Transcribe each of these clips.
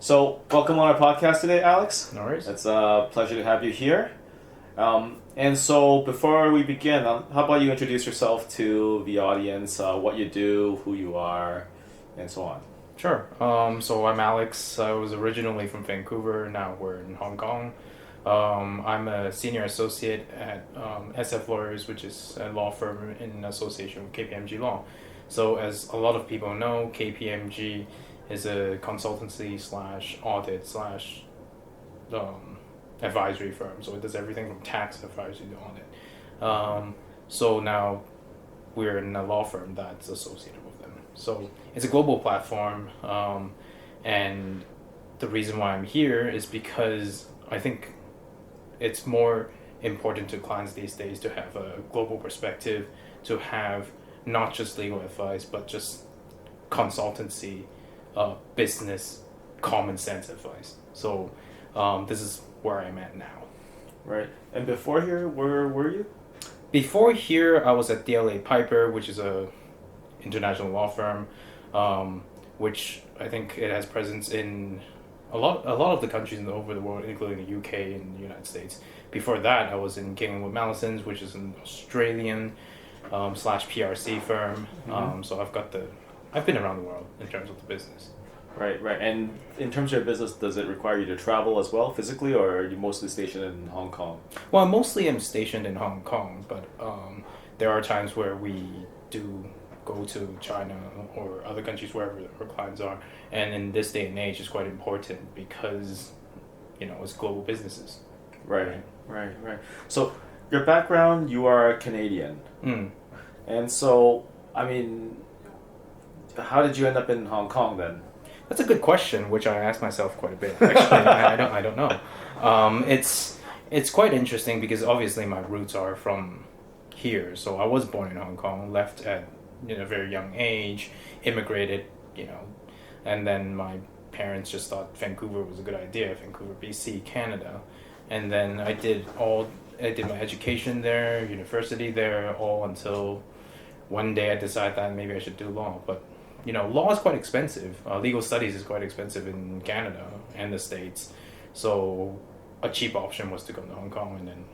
So, welcome on our podcast today, Alex. No worries. It's a pleasure to have you here. And so, before we begin, how about you introduce yourself to the audience, what you do, who you are, and so on. Sure. So I'm Alex. I was originally from Vancouver. Now we're in Hong Kong. I'm a senior associate at SF Lawyers, which is a law firm in association with KPMG Law. So as a lot of people know, KPMG is a consultancy slash audit slash advisory firm. So it does everything from tax advisory to audit. So now we're in a law firm that's associated with them. So it's a global platform, and the reason why I'm here is because I think it's more important to clients these days to have a global perspective, to have not just legal advice, but just consultancy, business, common sense advice. So this is where I'm at now. Right. And before here, where were you? Before here, I was at DLA Piper, which is a international law firm, which I think it has presence in a lot of the countries over the world, including the UK and the United States. Before that, I was in Wood Mallesons, which is an Australian slash PRC firm. Mm-hmm. So I've been around the world in terms of the business. Right. And in terms of your business, does it require you to travel as well physically, or are you mostly stationed in Hong Kong? Well, mostly I'm stationed in Hong Kong, but there are times where we do go to China or other countries wherever our clients are. And in this day and age, it's quite important because, it's global businesses. Right. So your background, you are Canadian. Mm. And so, how did you end up in Hong Kong then? That's a good question, which I ask myself quite a bit. Actually, I don't know. It's quite interesting because obviously my roots are from here. So I was born in Hong Kong, left at a very young age, immigrated, and then my parents just thought Vancouver was a good idea, Vancouver, BC, Canada, and then I did my education there, university there, all until one day I decided that maybe I should do law, but. Law is quite expensive. Legal studies is quite expensive in Canada and the States. So a cheap option was to come to Hong Kong. And then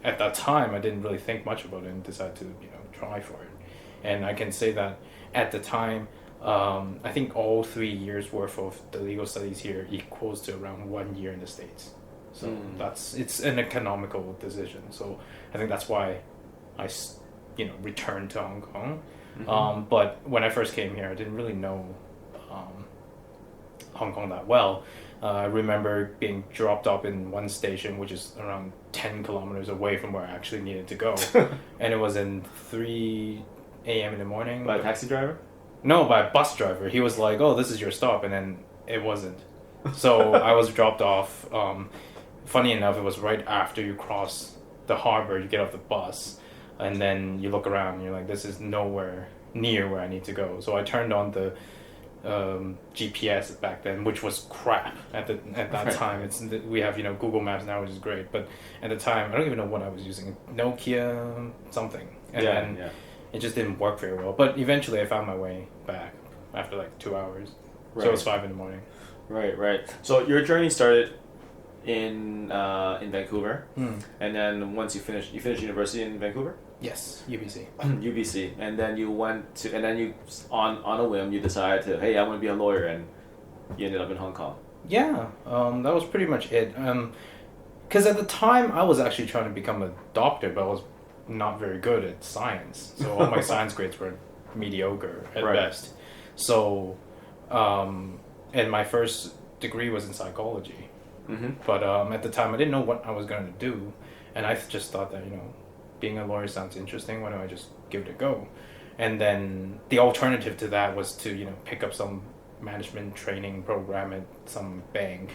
at that time, I didn't really think much about it and decided to, try for it. And I can say that at the time, I think all 3 years worth of the legal studies here equals to around 1 year in the States. So it's an economical decision. So I think that's why I, returned to Hong Kong. Mm-hmm. But when I first came here, I didn't really know Hong Kong that well. I remember being dropped off in one station, which is around 10 kilometers away from where I actually needed to go. And it was in 3 a.m. in the morning. By a taxi driver? No, by a bus driver. He was like, oh, this is your stop. And then it wasn't. So I was dropped off. Funny enough, it was right after you cross the harbor, you get off the bus. And then you look around and you're like, this is nowhere near where I need to go. So I turned on the GPS back then, which was crap at that time. We have Google Maps now, which is great, but at the time I don't even know what I was using, Nokia something, and then it just didn't work very well. But eventually I found my way back after like 2 hours. So it was 5 in the morning. Right. So your journey started in Vancouver, and then once you finished university in Vancouver. Yes, UBC. UBC, and then you on a whim you decided to, hey, I want to be a lawyer, and you ended up in Hong Kong. Yeah, that was pretty much it. Because at the time I was actually trying to become a doctor, but I was not very good at science, so all my science grades were mediocre at best. So, and my first degree was in psychology. Mm-hmm. But at the time I didn't know what I was going to do, and I just thought that being a lawyer sounds interesting, why don't I just give it a go? And then the alternative to that was to pick up some management training program at some bank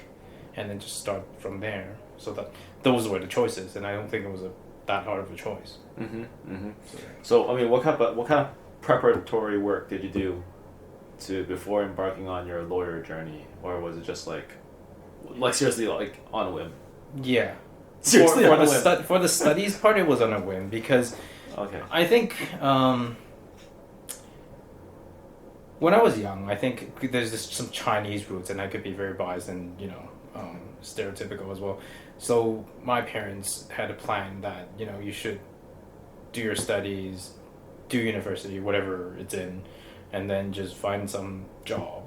and then just start from there. So that those were the choices, and I don't think it was that hard of a choice. So what kind of preparatory work did you do before embarking on your lawyer journey, or was it just like seriously like on a whim? Yeah. Seriously, for the studies part, it was on a whim because okay. I think When I was young, I think there's some Chinese roots, and I could be very biased and stereotypical as well. So my parents had a plan that you should do your studies, do university, whatever it's in, and then just find some job,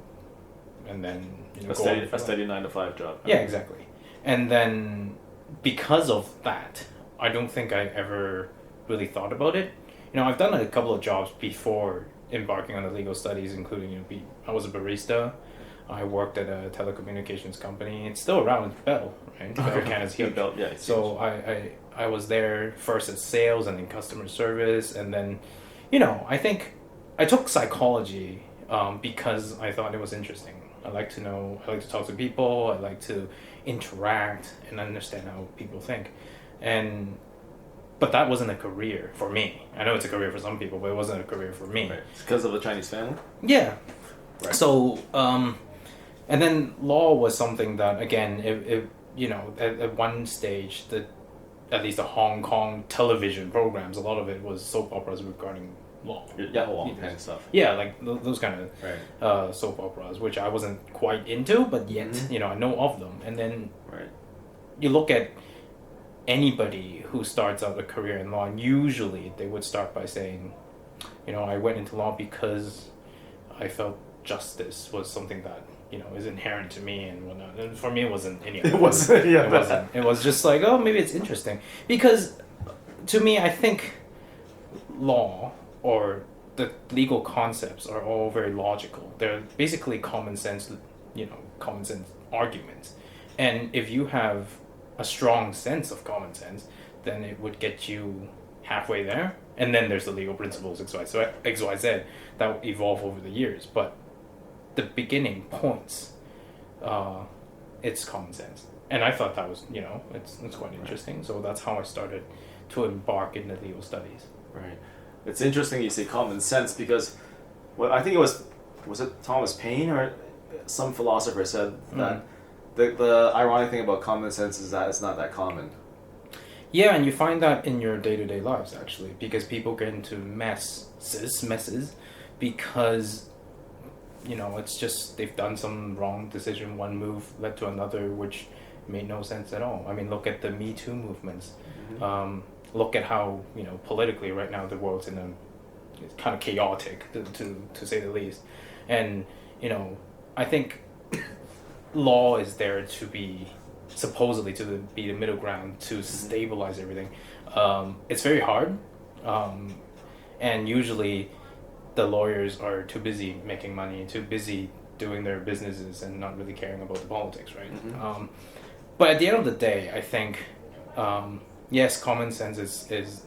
and then a steady 9 to 5 job. Yeah, exactly. And then because of that, I don't think I ever really thought about it. I've done a couple of jobs before embarking on the legal studies, including I was a barista. I worked at a telecommunications company. It's still around. It's Bell, right? Bell Canada's huge. Bell, yeah. So I was there first as sales and then customer service, and then I think I took psychology because I thought it was interesting. I like to know. I like to talk to people. I like to interact and understand how people think, but that wasn't a career for me. I know it's a career for some people, but it wasn't a career for me. Right. It's because of the Chinese family? Yeah. Right. So, and then law was something that, again, at one stage, at least the Hong Kong television programs, a lot of it was soap operas regarding law. Yeah, kind of stuff. Yeah, like those kind of soap operas, which I wasn't quite into, but yet, I know of them. And then you look at anybody who starts out a career in law, and usually they would start by saying, I went into law because I felt justice was something that is inherent to me and whatnot. And for me, it wasn't any of that. It wasn't. Yeah, it wasn't. It was just like, oh, maybe it's interesting, because to me, I think law or the legal concepts are all very logical. They're basically common sense arguments, and if you have a strong sense of common sense, then it would get you halfway there. And then there's the legal principles XYZ that evolve over the years. But the beginning points, it's common sense. And I thought that was, it's quite interesting. So that's how I started to embark in the legal studies. Right. It's interesting you say common sense, because I think it was it Thomas Paine or some philosopher said that the ironic thing about common sense is that it's not that common. Yeah, and you find that in your day-to-day lives, actually, because people get into messes, because, it's just they've done some wrong decision, one move led to another, which made no sense at all. I mean, look at the Me Too movements. Look at how, politically right now the world's it's kind of chaotic, to say the least. And, I think law is there to be supposedly to be the middle ground to stabilize everything. It's very hard, and usually the lawyers are too busy making money, too busy doing their businesses, and not really caring about the politics, right? But at the end of the day, I think yes, common sense is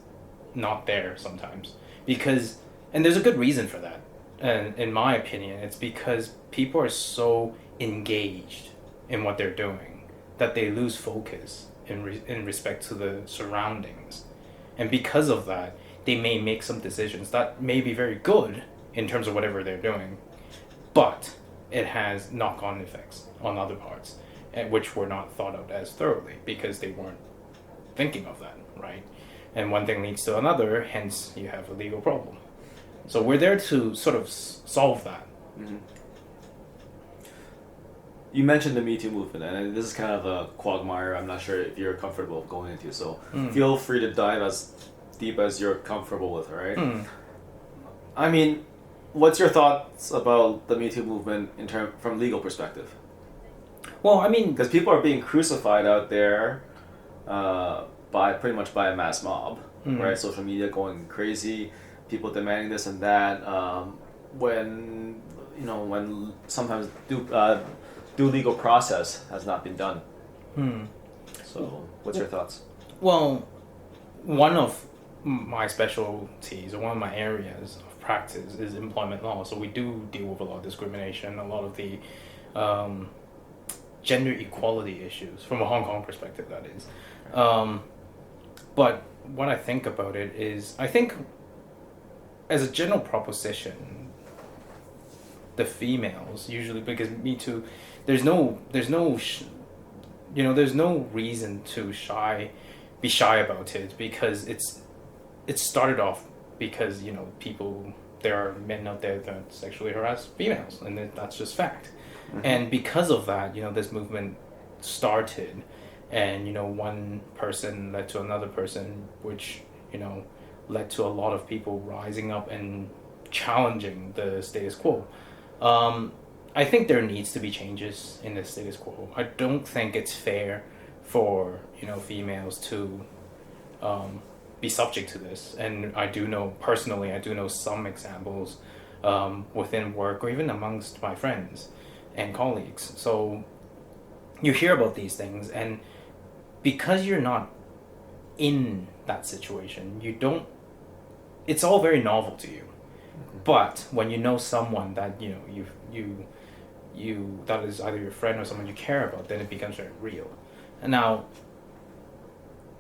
not there sometimes, and there's a good reason for that. And in my opinion, it's because people are so engaged in what they're doing that they lose focus in respect to the surroundings, and because of that, they may make some decisions that may be very good in terms of whatever they're doing, but it has knock-on effects on other parts, which were not thought of as thoroughly because they weren't thinking of that, right? And one thing leads to another, hence you have a legal problem. So we're there to sort of solve that. You mentioned the Me Too movement, and this is kind of a quagmire I'm not sure if you're comfortable going into, so feel free to dive as deep as you're comfortable with, right? I mean, what's your thoughts about the Me Too movement from legal perspective? Well, I mean, because people are being crucified out there pretty much by a mass mob, right? Social media going crazy, people demanding this and that, when sometimes due legal process has not been done. So, what's your thoughts? Well, one of my specialties, or one of my areas of practice, is employment law. So we do deal with a lot of discrimination, a lot of the gender equality issues, from a Hong Kong perspective, that is. But what I think about it is, I think as a general proposition, the females usually, because Me Too, there's no reason to be shy about it, because it started off because people there are men out there that sexually harass females, and that's just fact. Mm-hmm. And because of that, this movement started, and one person led to another person, which led to a lot of people rising up and challenging the status quo. I think there needs to be changes in the status quo. I don't think it's fair for females to be subject to this. And I do know some examples within work or even amongst my friends and colleagues. So you hear about these things, and because you're not in that situation, it's all very novel to you. But when you know someone that you that is either your friend or someone you care about, then it becomes very real. And now,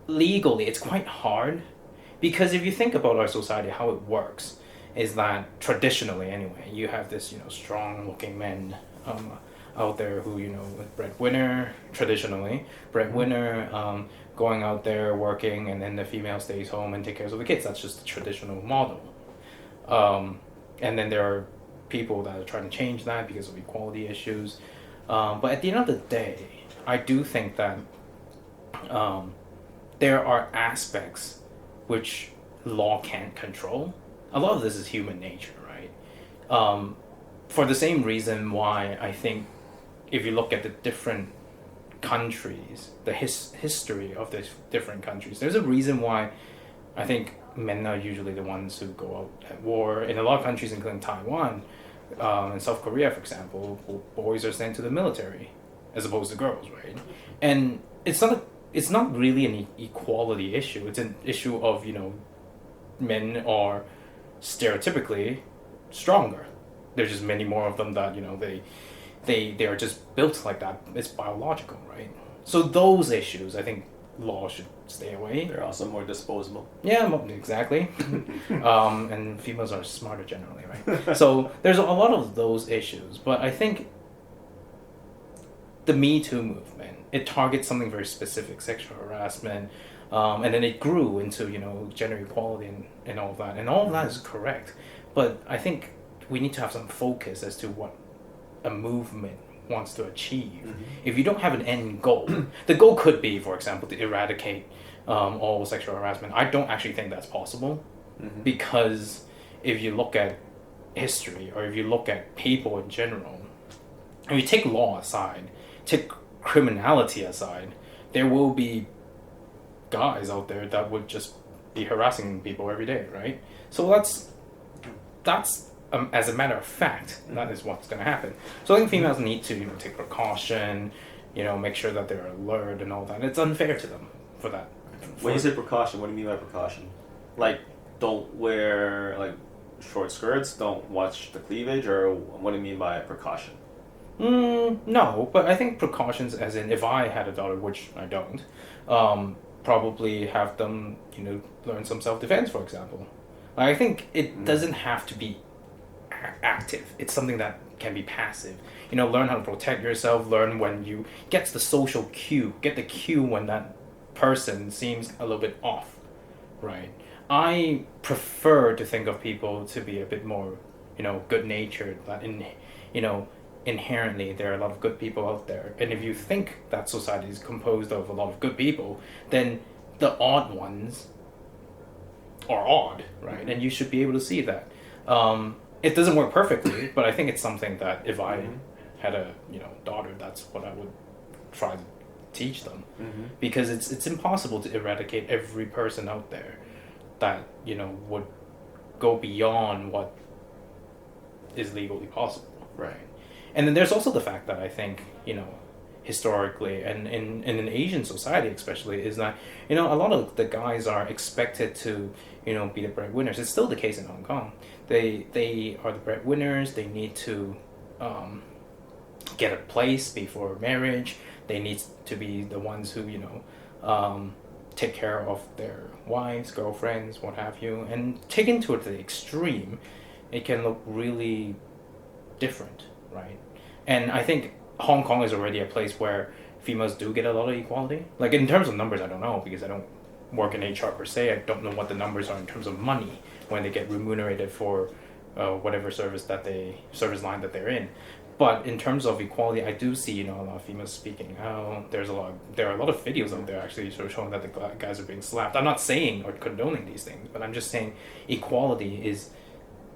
legally, it's quite hard, because if you think about our society, how it works is that traditionally, anyway, you have this strong-looking men out there who breadwinner, traditionally breadwinner, going out there working, and then the female stays home and takes care of the kids. That's just the traditional model. And then there are people that are trying to change that because of equality issues. But at the end of the day, I do think that there are aspects which law can't control. A lot of this is human nature, right? For the same reason why I think if you look at the different countries, the history of the different countries, there's a reason why I think men are usually the ones who go out at war. In a lot of countries, including Taiwan and South Korea, for example, boys are sent to the military as opposed to girls, right? And it's not really an equality issue. It's an issue of men are stereotypically stronger. There's just many more of them that they are just built like that. It's biological, right? So those issues, I think law should stay away. They're also more disposable. Yeah, exactly. And females are smarter generally, right? So there's a lot of those issues, but I think the Me Too movement, it targets something very specific, sexual harassment, and then it grew into gender equality and all of that, and all of that is correct. But I think we need to have some focus as to what a movement wants to achieve. Mm-hmm. If you don't have an end goal, the goal could be, for example, to eradicate all sexual harassment. I don't actually think that's possible, mm-hmm. because if you look at history, or if you look at people in general, if you take law aside, take criminality aside, there will be guys out there that would just be harassing people every day, right? So that's as a matter of fact, that is what's going to happen. So I think females need to take precaution, make sure that they're alert and all that. It's unfair to them for that. When you say precaution, what do you mean by precaution? Like, don't wear short skirts, don't watch the cleavage, or what do you mean by precaution? No, but I think precautions as in, if I had a daughter, which I don't, probably have them, learn some self-defense, for example. I think it doesn't have to be active. It's something that can be passive. Learn how to protect yourself, learn when you get the social cue, get the cue when that person seems a little bit off, right? I prefer to think of people to be a bit more, good-natured, that inherently there are a lot of good people out there. And if you think that society is composed of a lot of good people, then the odd ones are odd, right? And you should be able to see that. It doesn't work perfectly, but I think it's something that if I had a daughter, that's what I would try to teach them, because it's impossible to eradicate every person out there that would go beyond what is legally possible, right? And then there's also the fact that I think historically and in an Asian society especially is that a lot of the guys are expected to be the breadwinners. It's still the case in Hong Kong. They are the breadwinners. They need to get a place before marriage. They need to be the ones who take care of their wives, girlfriends, what have you. And taken to the extreme, it can look really different, right? And I think Hong Kong is already a place where females do get a lot of equality. Like, in terms of numbers, I don't know, because I don't work in HR per se. I don't know what the numbers are in terms of money when they get remunerated for whatever service line that they're in. But in terms of equality, I do see, a lot of females speaking. There are a lot of videos out there actually sort of showing that the guys are being slapped. I'm not saying or condoning these things, but I'm just saying equality is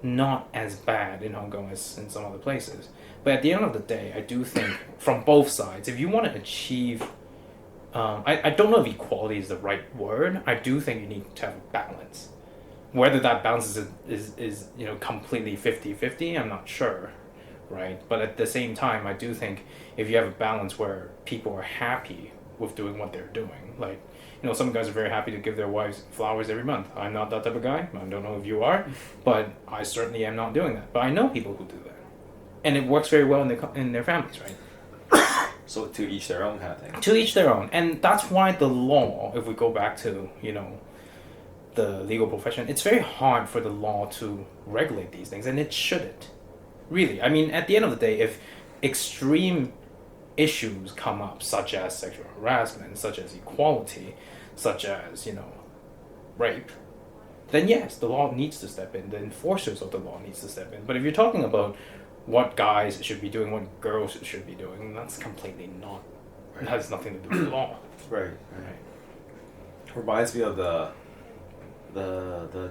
not as bad in Hong Kong as in some other places. But at the end of the day, I do think from both sides, if you want to achieve, I don't know if equality is the right word. I do think you need to have a balance. Whether that balance is completely 50-50, I'm not sure. Right, but at the same time, I do think if you have a balance where people are happy with doing what they're doing, like some guys are very happy to give their wives flowers every month. I'm not that type of guy. I don't know if you are, but I certainly am not doing that. But I know people who do that, and it works very well in their families, right? So to each their own kind of thing. To each their own, and that's why the law, if we go back to the legal profession, it's very hard for the law to regulate these things, and it shouldn't. Really, I mean, at the end of the day, if extreme issues come up, such as sexual harassment, such as equality, such as, rape, then yes, the law needs to step in. The enforcers of the law needs to step in. But if you're talking about what guys should be doing, what girls should be doing, that's completely not. It has nothing to do with the law. Right. Reminds me of the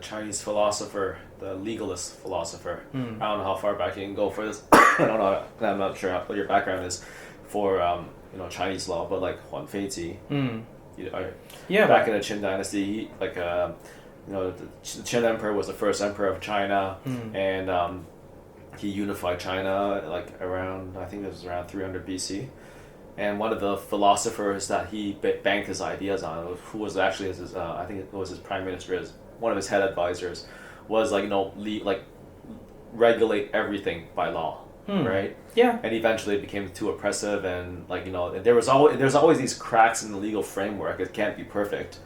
Chinese philosopher, the legalist philosopher. I don't know how far back you can go for this. I'm not sure what your background is for Chinese law, but like Huan Feiji. Back in the Qin Dynasty, the Qin Emperor was the first emperor of China, and he unified China around, I think it was around 300 BC. And one of the philosophers that he banked his ideas on, who was actually his, I think it was his prime minister, one of his head advisors, was regulate everything by law, right? Yeah. And eventually it became too oppressive, and there's always these cracks in the legal framework. It can't be perfect,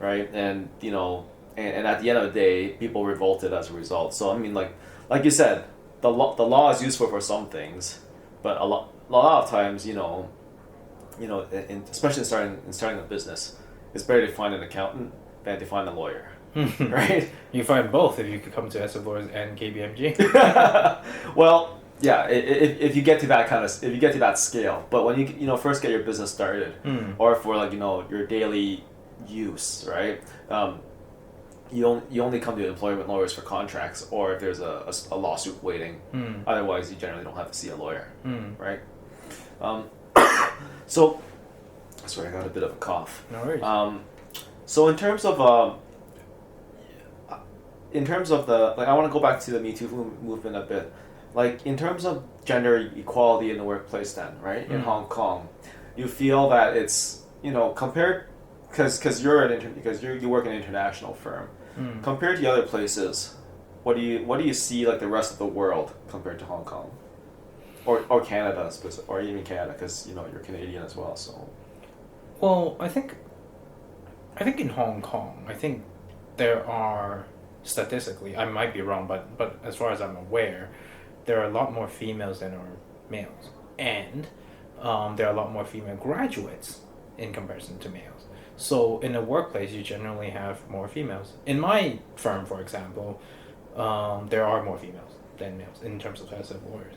right? And and at the end of the day, people revolted as a result. So I mean, like you said, the law is useful for some things, but a lot of times, especially in starting a business, it's better to find an accountant than to find a lawyer, right? You find both if you could come to SF Lawyers and KPMG. Well, yeah, if you get to that scale, but when you first get your business started, or for your daily use, right? You only come to employment lawyers for contracts, or if there's a lawsuit waiting. Otherwise, you generally don't have to see a lawyer, right? So, sorry, I got a bit of a cough. No worries. So in terms of I want to go back to the Me Too movement a bit. In terms of gender equality in the workplace, then, right, in Hong Kong, you feel that it's compared, because you work in an international firm, compared to other places, what do you see the rest of the world compared to Hong Kong? Or Canada, or even Canada, because you're Canadian as well. So, well, I think in Hong Kong, I think there are, statistically, I might be wrong, but as far as I'm aware, there are a lot more females than are males, and there are a lot more female graduates in comparison to males. So in a workplace, you generally have more females. In my firm, for example, there are more females than males in terms of SF lawyers.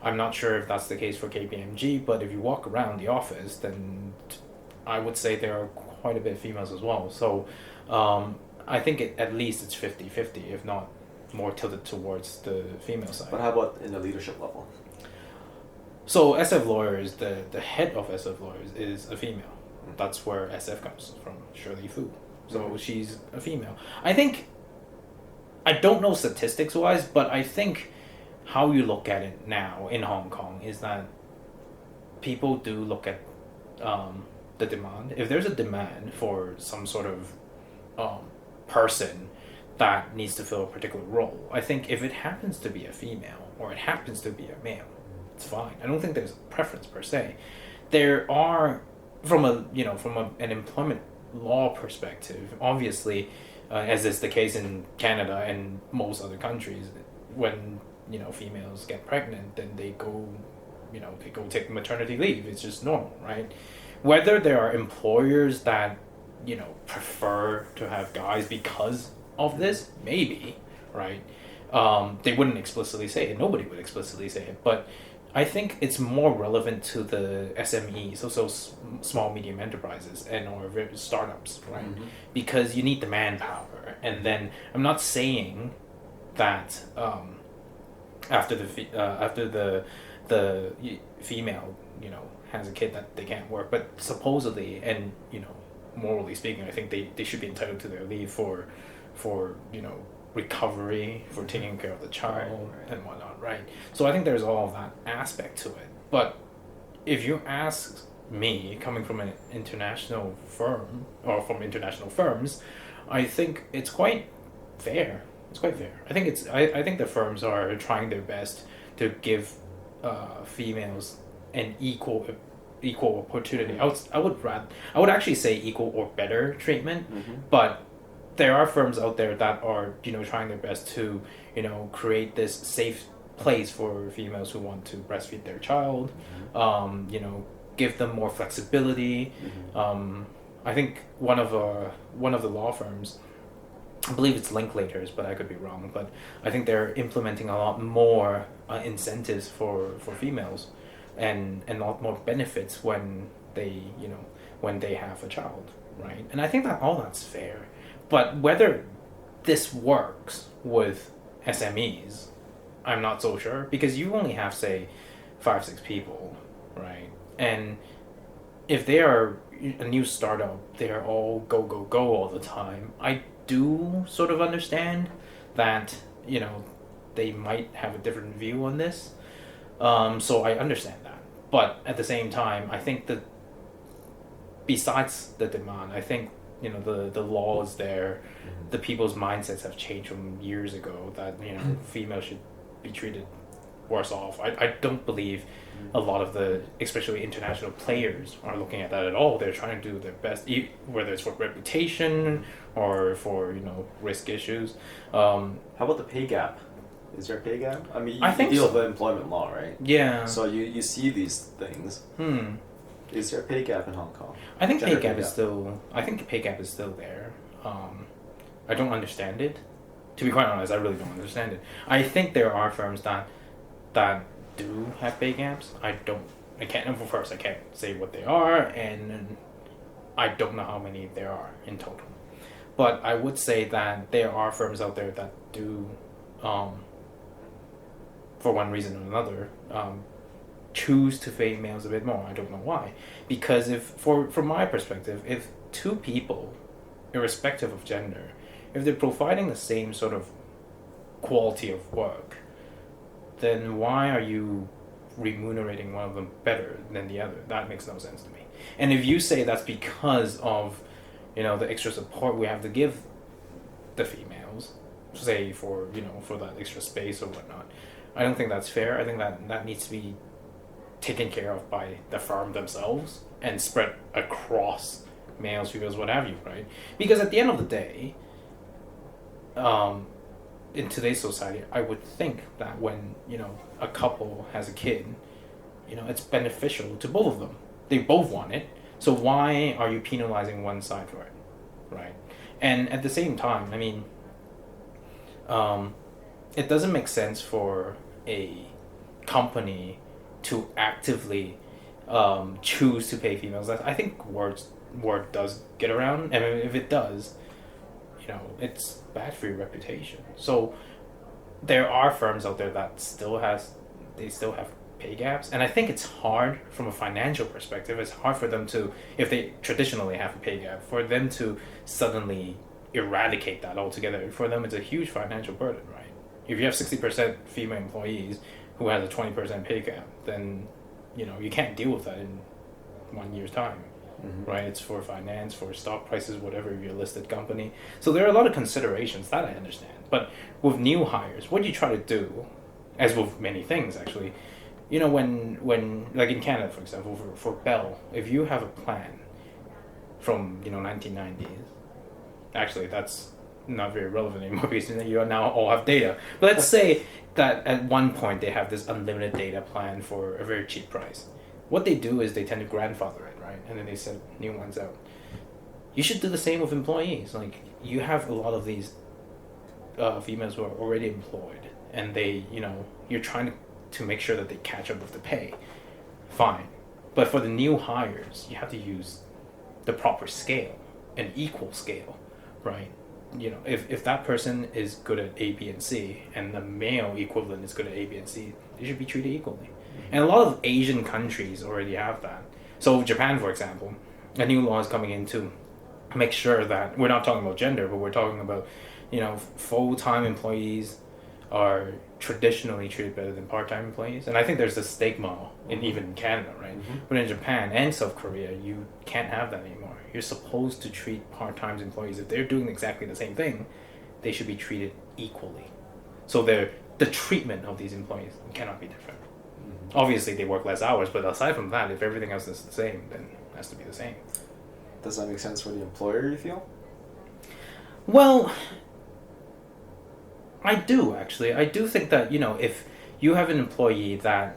I'm not sure if that's the case for KPMG, but if you walk around the office, then I would say there are quite a bit of females as well. So I think at least it's 50-50, if not more tilted towards the female side. But how about in the leadership level? So SF lawyers, the head of SF lawyers is a female. That's where SF comes from, Shirley Fu. So she's a female. I don't know statistics-wise, but I think how you look at it now in Hong Kong is that people do look at the demand. If there's a demand for some sort of person that needs to fill a particular role, I think if it happens to be a female or it happens to be a male, it's fine. I don't think there's a preference per se. There are, from an employment law perspective, obviously, as is the case in Canada and most other countries, when females get pregnant, then they go take maternity leave. It's just normal, right? Whether there are employers that prefer to have guys because of this, maybe, right? They wouldn't explicitly say it. Nobody would explicitly say it. But I think it's more relevant to the SMEs, so small medium enterprises and or startups, right? Mm-hmm. Because you need the manpower. And then I'm not saying that after the female, has a kid that they can't work, but supposedly and morally speaking, I think they should be entitled to their leave for recovery, for taking care of the child and whatnot, right? So I think there's all of that aspect to it. But if you ask me, coming from an international firm or from international firms, I think it's quite fair. It's quite fair. I think the firms are trying their best to give females an equal opportunity. I would actually say equal or better treatment, but there are firms out there that are trying their best to create this safe place for females who want to breastfeed their child, give them more flexibility. I think one of the law firms, I believe it's Linklaters, but I could be wrong, but I think they're implementing a lot more incentives for females and a lot more benefits when they have a child, right? And I think that all that's fair. But whether this works with SMEs, I'm not so sure, because you only have, say, 5-6 people, right? And if they are a new startup, they're all go all the time. I do sort of understand that they might have a different view on this, so I understand that. But at the same time, I think that besides the demand, I think the law is there, the people's mindsets have changed from years ago that females should be treated worse off. I don't believe a lot of the, especially international players, are looking at that at all. They're trying to do their best, whether it's for reputation or for risk issues. How about the pay gap? Is there a pay gap? I mean, I think deal so. with employment law, right? Yeah. So you see these things. Is there a pay gap in Hong Kong? I think pay gap is still there. I don't understand it. To be quite honest, I really don't understand it. I think there are firms that do have pay gaps. I can't say what they are, and I don't know how many there are in total. But I would say that there are firms out there that do, for one reason or another, choose to pay males a bit more. I don't know why. Because from my perspective, if two people, irrespective of gender, if they're providing the same sort of quality of work, then why are you remunerating one of them better than the other? That makes no sense to me. And if you say that's because of the extra support we have to give the females, say for that extra space or whatnot, I don't think that's fair. I think that needs to be taken care of by the firm themselves and spread across males, females, what have you, right? Because at the end of the day, in today's society, I would think that when a couple has a kid, it's beneficial to both of them. They both want it, so why are you penalizing one side for it, right? And at the same time, I mean, it doesn't make sense for a company to actively choose to pay females. I think word does get around, and if it does, it's bad for your reputation. So there are firms out there that still have pay gaps, and I think it's hard from a financial perspective. It's hard for them to, if they traditionally have a pay gap, for them to suddenly eradicate that altogether. For them, it's a huge financial burden, right? If you have 60% female employees who has a 20% pay gap, then you can't deal with that in 1 year's time. Right? It's for finance, for stock prices, whatever, you're a listed company. So there are a lot of considerations that I understand. But with new hires, what you try to do, as with many things actually, when like in Canada, for example, for Bell, if you have a plan from 1990s, actually that's not very relevant anymore because you now all have data. But let's say that at one point they have this unlimited data plan for a very cheap price. What they do is they tend to grandfather it, right? And then they send new ones out. You should do the same with employees. Like, you have a lot of these females who are already employed, and they, you're trying to make sure that they catch up with the pay. Fine. But for the new hires, you have to use the proper scale, an equal scale, right? If that person is good at A, B, and C, and the male equivalent is good at A, B, and C, they should be treated equally. And a lot of Asian countries already have that. So Japan, for example, a new law is coming in to make sure that we're not talking about gender, but we're talking about, full-time employees are traditionally treated better than part-time employees. And I think there's a stigma even in Canada, right? But in Japan and South Korea, you can't have that anymore. You're supposed to treat part-time employees, if they're doing exactly the same thing, they should be treated equally. So the treatment of these employees cannot be different. Obviously, they work less hours, but aside from that, if everything else is the same, then it has to be the same. Does that make sense for the employer, you feel? Well, I do, actually. I do think that, if you have an employee that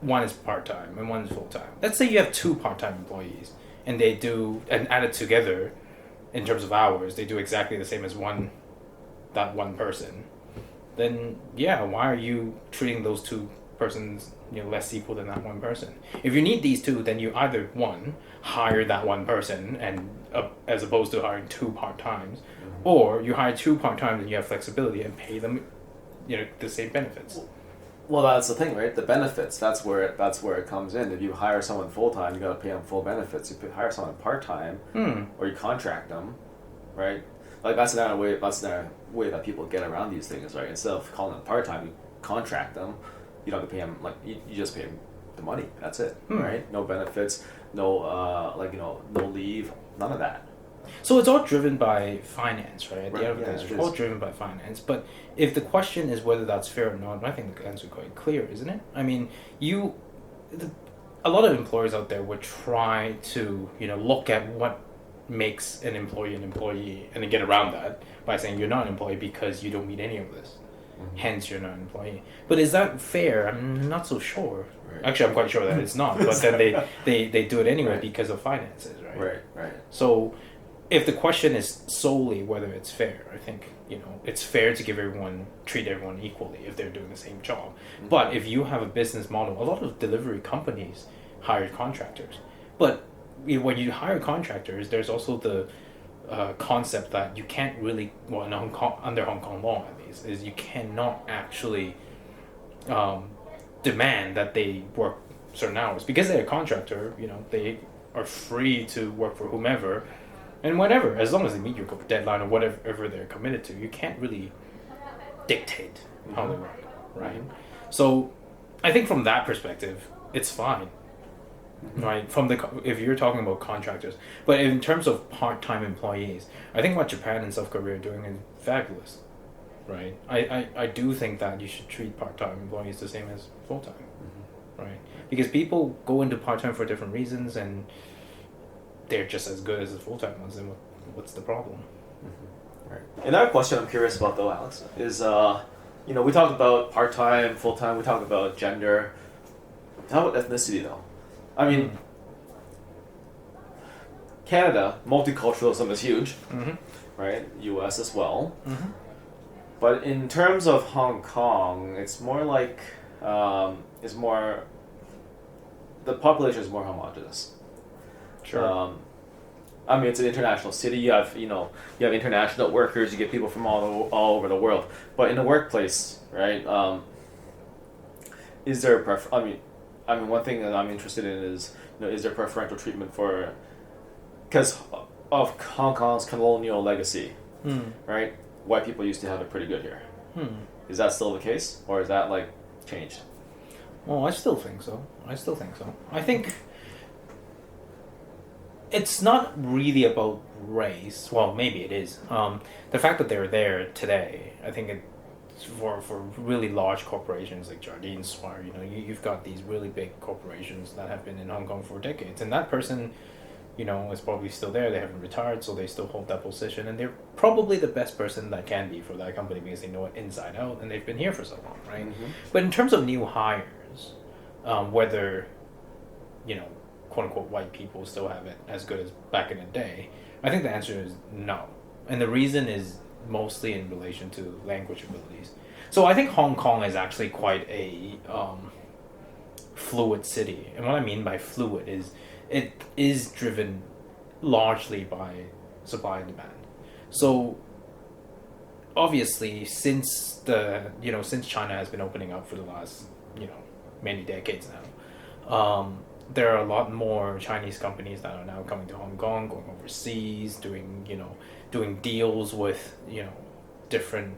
one is part-time and one is full-time. Let's say you have two part-time employees and they do, and added together in terms of hours, they do exactly the same as that one person. Then, yeah, why are you treating those two persons less equal than that one person? If you need these two, then you either, one, hire that one person and as opposed to hiring two part-times, or you hire two part-times and you have flexibility and pay them the same benefits. Well, that's the thing, right? The benefits, that's where it comes in. If you hire someone full-time, you got to pay them full benefits. If you hire someone part-time or you contract them, right? Like that's another way that people get around these things, right? Instead of calling them part-time, you contract them. You don't have to pay them, like you just pay them the money. That's it, right? No benefits, no no leave, none of that. So it's all driven by finance, right? At the end of the day, it's all driven by finance. But if the question is whether that's fair or not, I think the answer is quite clear, isn't it? I mean, a lot of employers out there would try to look at what makes an employee an employee and then get around that by saying you're not an employee because you don't meet any of this. Hence, you're not an employee. But is that fair? I'm not so sure. Right. Actually, I'm quite sure that it's not. But then they do it anyway because of finances, right? Right. So if the question is solely whether it's fair, I think it's fair to treat everyone equally if they're doing the same job. But if you have a business model, a lot of delivery companies hire contractors. But when you hire contractors, there's also the concept that you can't really, under Hong Kong law at least, is you cannot actually demand that they work certain hours because they're a contractor. They are free to work for whomever and whatever, as long as they meet your deadline or whatever they're committed to. You can't really dictate how they work, right? So I think from that perspective, it's fine. Right, if you're talking about contractors, but in terms of part-time employees, I think what Japan and South Korea are doing is fabulous, right? I do think that you should treat part-time employees the same as full-time, right? Because people go into part-time for different reasons, and they're just as good as the full-time ones. Then what's the problem? Right. Another question I'm curious about, though, Alex, is we talked about part-time, full-time. We talked about gender. How about ethnicity, though? I mean, Canada, multiculturalism is huge, right? U.S. as well. But in terms of Hong Kong, it's more like, the population is more homogenous. Sure. I mean, it's an international city. You have international workers. You get people from all over the world. But in the workplace, right? Is there a preference? I mean, one thing that I'm interested in is, is there preferential treatment because of Hong Kong's colonial legacy, right? White people used to have it pretty good here. Is that still the case, or is that changed? Well, I still think so. I think it's not really about race. Well, maybe it is. The fact that they're there today, I think for really large corporations like Jardine Swire, you've got these really big corporations that have been in Hong Kong for decades, and that person, is probably still there. They haven't retired, so they still hold that position, and they're probably the best person that can be for that company because they know it inside out, and they've been here for so long, right? But in terms of new hires, whether, quote unquote white people still have it as good as back in the day, I think the answer is no, and the reason is mostly in relation to language abilities. So I think Hong Kong is actually quite a fluid city, and what I mean by fluid is it is driven largely by supply and demand. So obviously, since since China has been opening up for the last many decades now, there are a lot more Chinese companies that are now coming to Hong Kong, going overseas, doing deals with different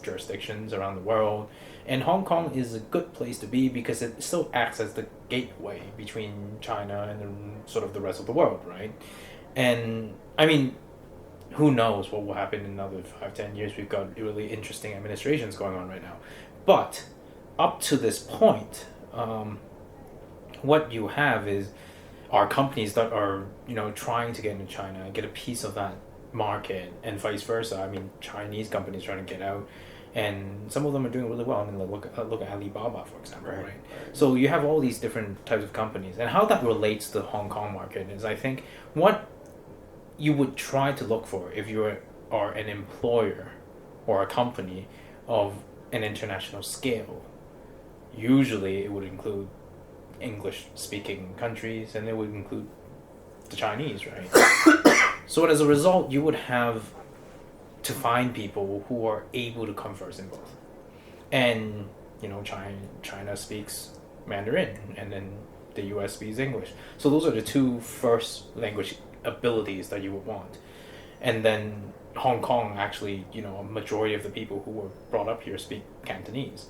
jurisdictions around the world. And Hong Kong is a good place to be because it still acts as the gateway between China and sort of the rest of the world, right? And I mean, who knows what will happen in another 5-10 years? We've got really interesting administrations going on right now. But up to this point, what you have are companies that are trying to get into China and get a piece of that market, and vice versa. I mean, Chinese companies trying to get out, and some of them are doing really well. I mean, look at Alibaba, for example, right? So you have all these different types of companies, and how that relates to the Hong Kong market is, I think, what you would try to look for if you are an employer or a company of an international scale. Usually, it would include English-speaking countries, and it would include the Chinese, right? So as a result, you would have to find people who are able to converse in both. And, China speaks Mandarin, and then the US speaks English. So those are the two first language abilities that you would want. And then Hong Kong, actually, a majority of the people who were brought up here speak Cantonese.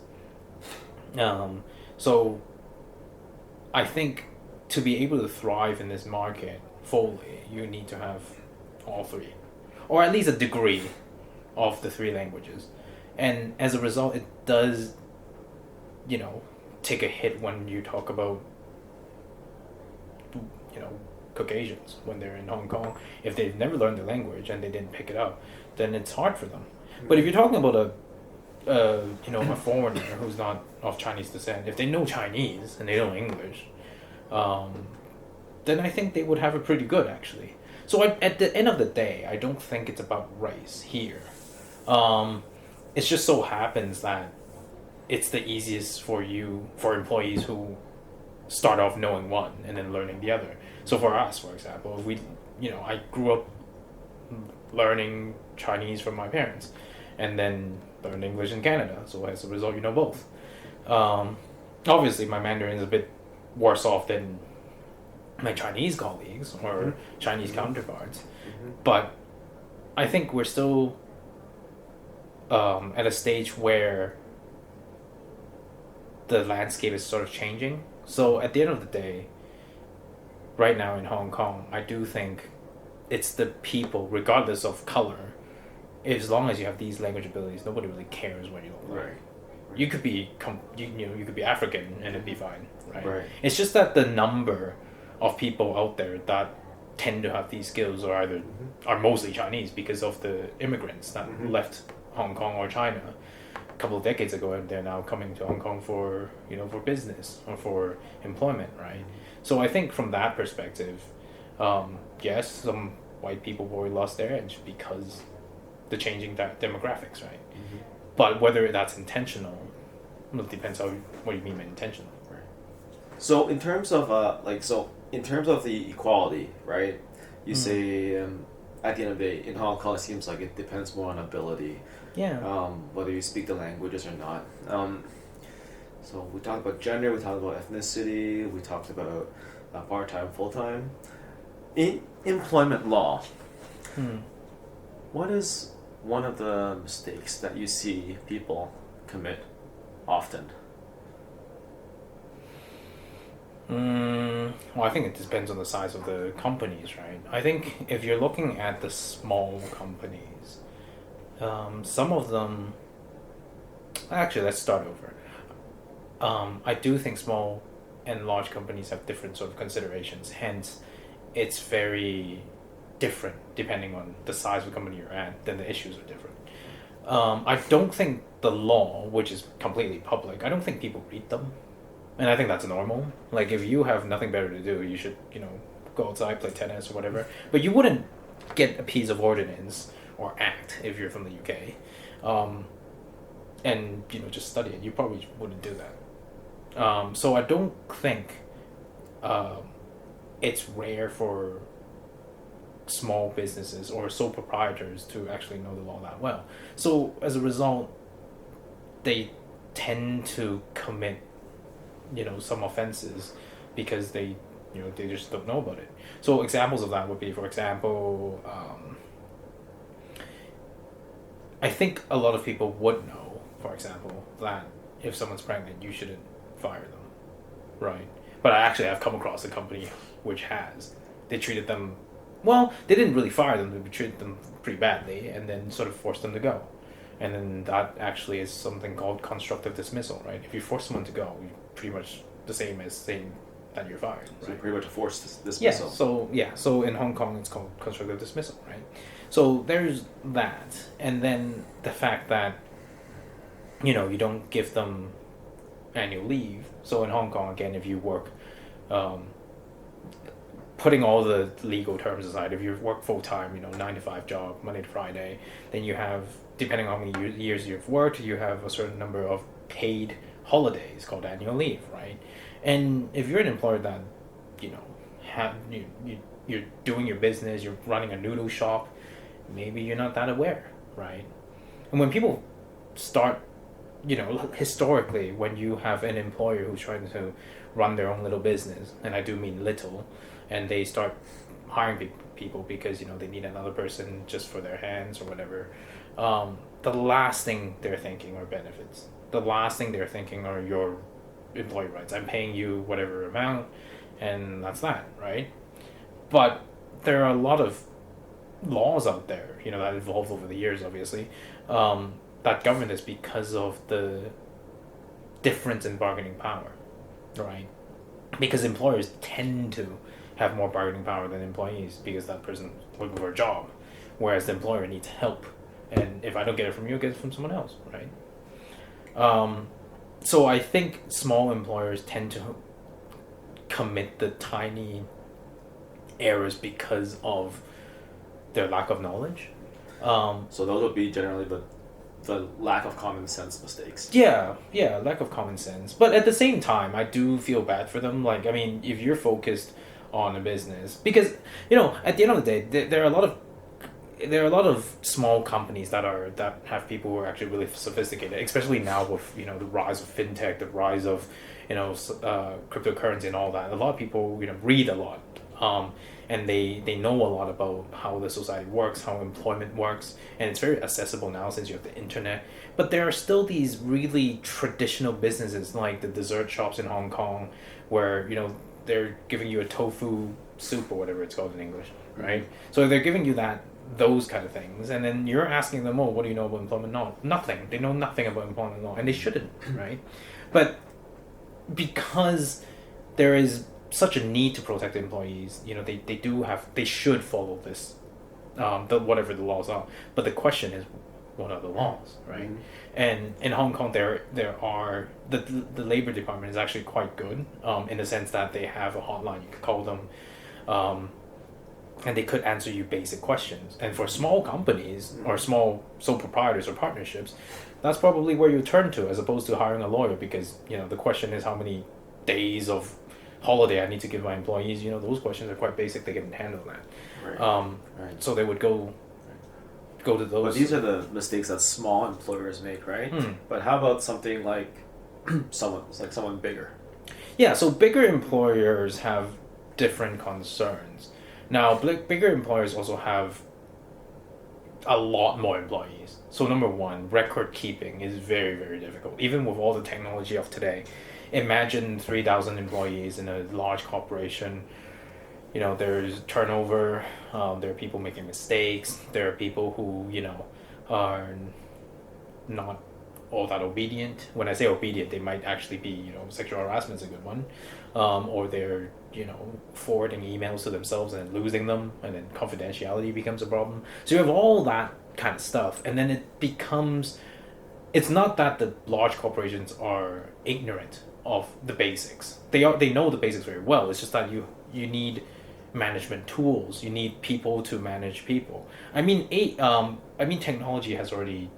So I think to be able to thrive in this market fully, you need to have all three, or at least a degree of the three languages. And as a result, it does, take a hit when you talk about, Caucasians when they're in Hong Kong. If they've never learned the language and they didn't pick it up, then it's hard for them. But if you're talking about a foreigner who's not of Chinese descent, if they know Chinese and they know English, then I think they would have it pretty good, actually. So at the end of the day, I don't think it's about race here. It just so happens that it's the easiest for employees who start off knowing one and then learning the other. So for us, for example, I grew up learning Chinese from my parents, and then learned English in Canada. So as a result, both. Obviously, my Mandarin is a bit worse off than my Chinese colleagues or Chinese counterparts, but I think we're still at a stage where the landscape is sort of changing. So at the end of the day, right now in Hong Kong, I do think it's the people, regardless of color. As long as you have these language abilities, nobody really cares what you look like. You could be you could be African and it'd be fine, right? It's just that the number of people out there that tend to have these skills are mostly Chinese because of the immigrants that left Hong Kong or China a couple of decades ago, and they're now coming to Hong Kong for for business or for employment, right? So I think from that perspective, yes, some white people were lost their edge because the changing demographics, right? But whether that's intentional, it depends on what you mean by intentional. Right. So in terms of in terms of the equality, right? You say at the end of the day, in Hong Kong, it seems like it depends more on ability. Yeah. Whether you speak the languages or not. So we talked about gender, we talked about ethnicity, we talked about part-time, full-time. In employment law, what is one of the mistakes that you see people commit often? Well, I think it depends on the size of the companies, right? I think if you're looking at the small companies, some of them... Actually, let's start over. I do think small and large companies have different sort of considerations. Hence, it's very different depending on the size of the company you're at. Then the issues are different. I don't think the law, which is completely public, I don't think people read them. And I think that's normal. Like, if you have nothing better to do, you should, go outside, play tennis or whatever. But you wouldn't get a piece of ordinance or act if you're from the UK, and just study it. You probably wouldn't do that. So I don't think it's rare for small businesses or sole proprietors to actually know the law that well. So as a result, they tend to commit, some offenses because they just don't know about it. So examples of that would be, for example, I think a lot of people would know, for example, that if someone's pregnant, you shouldn't fire them, right? But I actually have come across a company which has. They treated them, well, they didn't really fire them, they treated them pretty badly and then sort of forced them to go. And then that actually is something called constructive dismissal, right? If you force someone to go, you're pretty much the same as saying that you're fired. So right? pretty much a forced dismissal. So in Hong Kong it's called constructive dismissal, right? So there's that, and then the fact that you don't give them annual leave. So in Hong Kong, again, if you work, putting all the legal terms aside, if you work full time, 9 to 5 job, Monday to Friday, then you have, depending on how many years you've worked, you have a certain number of paid holidays called annual leave, right? And if you're an employer that, you're doing your business, you're running a noodle shop, maybe you're not that aware, right? And when people start, historically, when you have an employer who's trying to run their own little business, and I do mean little, and they start hiring people because they need another person just for their hands or whatever, the last thing they're thinking are benefits. The last thing they're thinking are your employee rights. I'm paying you whatever amount, and that's that, right? But there are a lot of laws out there, that evolved over the years, obviously, that govern this because of the difference in bargaining power, right? Because employers tend to have more bargaining power than employees because that person's looking for a job, whereas the employer needs help, and if I don't get it from you, I get it from someone else, right? So I think small employers tend to commit the tiny errors because of their lack of knowledge. So those would be generally the lack of common sense mistakes. Yeah, lack of common sense. But at the same time, I do feel bad for them. Like, I mean, if you're focused on a business, because at the end of the day, there are a lot of small companies that have people who are actually really sophisticated, especially now with the rise of fintech, the rise of cryptocurrency and all that. A lot of people read a lot, and they know a lot about how the society works, how employment works, and it's very accessible now since you have the internet. But there are still these really traditional businesses like the dessert shops in Hong Kong, where they're giving you a tofu soup or whatever it's called in English, right? So they're giving you those kind of things, and then you're asking them, what do you know about employment law? Nothing. They know nothing about employment law, and they shouldn't, right? But because there is such a need to protect the employees, they should follow this, whatever the laws are. But the question is, what are the laws, right? Mm-hmm. And in Hong Kong, there are the labor department is actually quite good, in the sense that they have a hotline you could call them, and they could answer you basic questions. And for small companies or small sole proprietors or partnerships, that's probably where you turn to, as opposed to hiring a lawyer, because the question is how many days of holiday I need to give my employees. Those questions are quite basic. They can handle that. Right. So they would go to those. But these are the mistakes that small employers make, right? But how about something like someone bigger? Yeah, so bigger employers have different concerns. Now, bigger employers also have a lot more employees. So number one, record keeping is very, very difficult. Even with all the technology of today, imagine 3,000 employees in a large corporation. There's turnover, there are people making mistakes, there are people who, are not all that obedient. When I say obedient, they might actually be, sexual harassment is a good one. Or they're, forwarding emails to themselves and losing them, and then confidentiality becomes a problem. So you have all that kind of stuff, and then it's not that the large corporations are ignorant of the basics. They know the basics very well. It's just that you need management tools. You need people to manage people. I mean, technology has already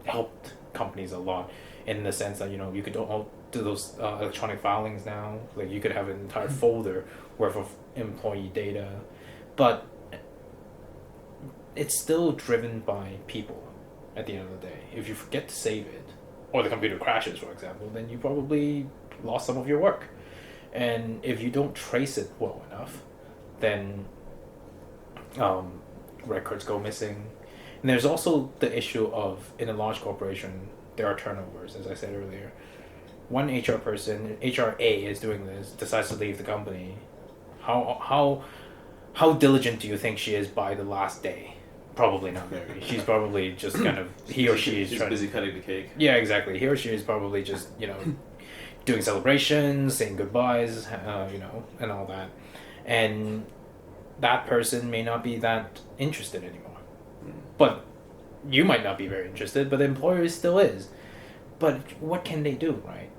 helped companies a lot in the sense that, you know, you could all do those electronic filings now. Like, you could have an entire folder worth of employee data, but it's still driven by people at the end of the day. If you forget to save it, or the computer crashes, for example, then you probably lost some of your work. And if you don't trace it well enough, then records go missing. And there's also the issue of, in a large corporation, there are turnovers, as I said earlier. One HR person, HR A, is doing this, decides to leave the company. How diligent do you think she is by the last day? Probably not very. She's probably just kind of, he or she is she's trying busy cutting the cake. Yeah, exactly. He or she is probably just, you know, doing celebrations, saying goodbyes, you know, and all that. And that person may not be that interested anymore. But you might not be very interested, but the employer still is. But what can they do, right?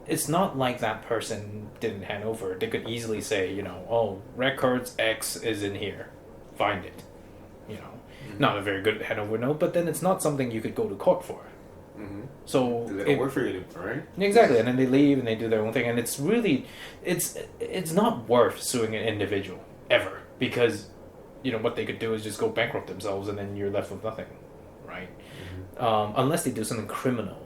It's not like that person didn't hand over. They could easily say, you know, oh, records X is in here. Find it. You know, not a very good handover note, but then it's not something you could go to court for. So they don't work for you anymore, right? Exactly, and then they leave and they do their own thing, and it's really, it's not worth suing an individual ever, because, you know, what they could do is just go bankrupt themselves, and then you're left with nothing, right? Unless they do something criminal,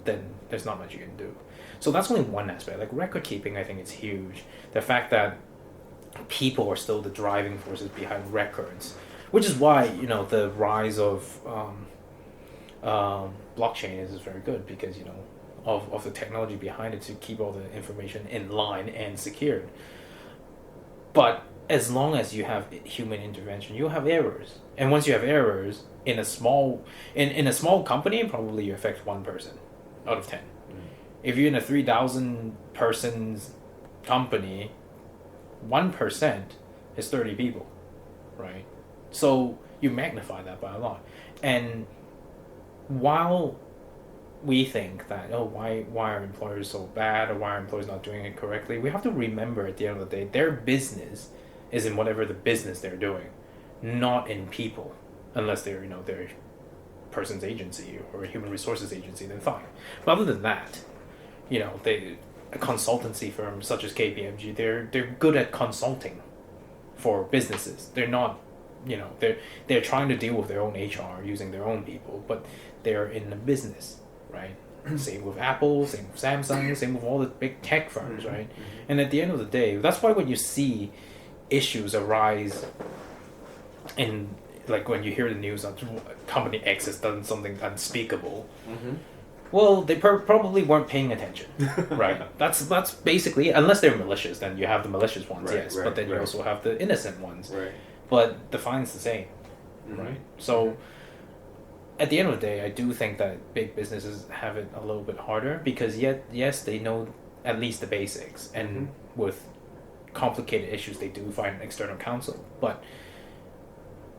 then there's not much you can do. So that's only one aspect. Like, record keeping, I think it's huge. The fact that people are still the driving forces behind records, which is why, you know, the rise of blockchain is very good, because, you know, of the technology behind it to keep all the information in line and secured. But as long as you have human intervention, you'll have errors. And once you have errors in a small company, probably you affect one person out of 10. If you're in a 3,000 persons company, 1% is 30 people, right? So you magnify that by a lot. And while we think that, oh, why are employers so bad, or why are employers not doing it correctly, we have to remember at the end of the day, their business is in whatever the business they're doing, not in people, unless they're, you know, they're person's agency or a human resources agency, then fine. But other than that, you know, a consultancy firm such as KPMG, they're good at consulting for businesses. They're not, you know, they're trying to deal with their own HR using their own people, but they're in the business, right? Same with Apple, same with Samsung, same with all the big tech firms, right? And at the end of the day, that's why when you see issues arise in, like, when you hear the news that company X has done something unspeakable, well, they probably weren't paying attention, right? That's basically, unless they're malicious, then you have the malicious ones, yes, but then you also have the innocent ones. But the fine's the same, right? So at the end of the day, I do think that big businesses have it a little bit harder, because yes, they know at least the basics, and with complicated issues, they do find external counsel, but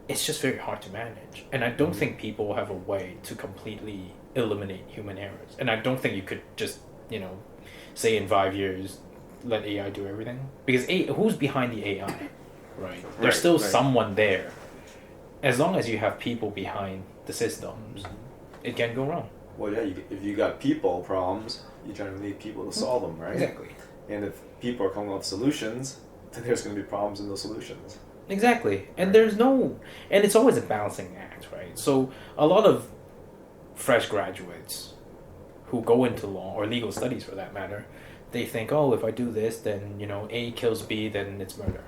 it's just very hard to manage. And I don't think people have a way to completely eliminate human errors. And I don't think you could just, you know, say in 5 years, let AI do everything. Because who's behind the AI, right? There's still someone there. As long as you have people behind the systems, it can go wrong. Well, yeah, if you got people problems, you generally need people to solve them, right? Exactly. And if people are coming up with solutions, then there's going to be problems in those solutions. Exactly. And and it's always a balancing act, right? So a lot of fresh graduates who go into law, or legal studies for that matter, they think, oh, if I do this, then, you know, A kills B, then it's murder.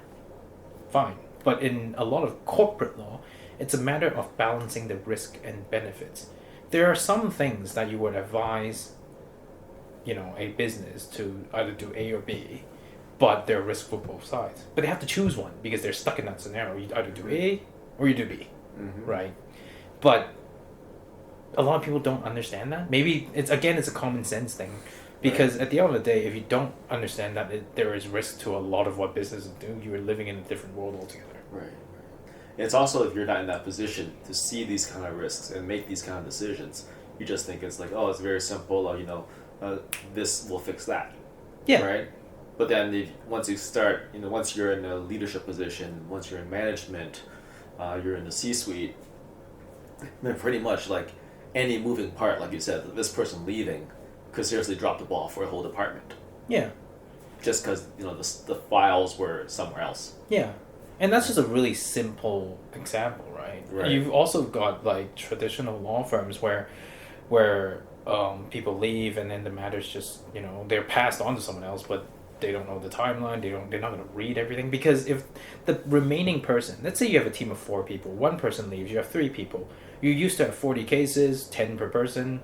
Fine. But in a lot of corporate law, it's a matter of balancing the risk and benefits. There are some things that you would advise, you know, a business to either do A or B, but there are risks for both sides. But they have to choose one, because they're stuck in that scenario. You either do A or you do B, right? But a lot of people don't understand that. Maybe it's a common sense thing, because at the end of the day, if you don't understand that there is risk to a lot of what businesses do, you are living in a different world altogether. Right. It's also, if you're not in that position to see these kind of risks and make these kind of decisions, you just think it's like, oh, it's very simple, you know, this will fix that. Yeah. Right? But then once you start, once you're in a leadership position, once you're in management, you're in the C-suite, then pretty much like any moving part, like you said, this person leaving could seriously drop the ball for a whole department. Yeah. Just because the files were somewhere else. Yeah, and that's just a really simple example, right? Right. You've also got like traditional law firms where people leave and then the matters just they're passed on to someone else, but they don't know the timeline. They're not going to read everything, because if the remaining person, let's say you have a team of 4 people, one person leaves, you have 3 people. You used to have 40 cases, 10 per person.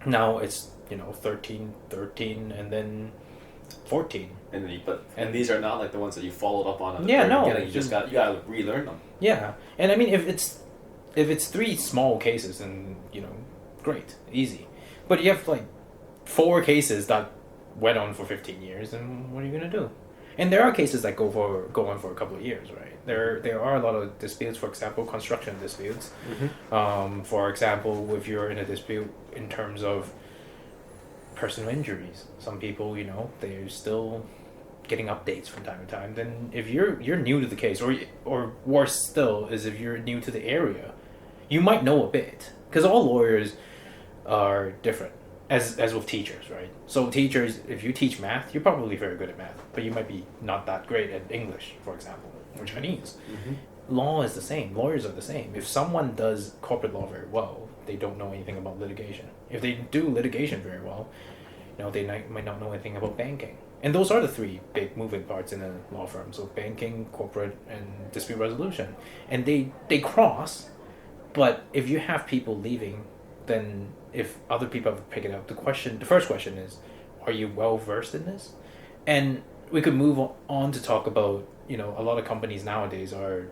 Now it's 13, and then 14. And these are not like the ones that you followed up on at the Yeah, very no, beginning. You gotta relearn them. Yeah, and I mean, if it's 3 small cases, then great, easy. But you have like 4 cases that went on for 15 years, and what are you gonna do? And there are cases that go on for a couple of years, right? There are a lot of disputes. For example, construction disputes. Mm-hmm. For example, if you're in a dispute in terms of personal injuries, some people they're still getting updates from time to time. Then if you're new to the case, or worse still is if you're new to the area, you might know a bit, because all lawyers are different, as with teachers, right? So teachers, if you teach math, you're probably very good at math, but you might be not that great at English, for example, or Chinese. Mm-hmm. Law is the same. Lawyers are the same. If someone does corporate law very well, they don't know anything about litigation. If they do litigation very well, they might not know anything about banking. And those are the 3 big moving parts in a law firm. So banking, corporate, and dispute resolution. And they cross, but if you have people leaving, then if other people have to pick it up, the first question is, are you well versed in this? And we could move on to talk about, a lot of companies nowadays are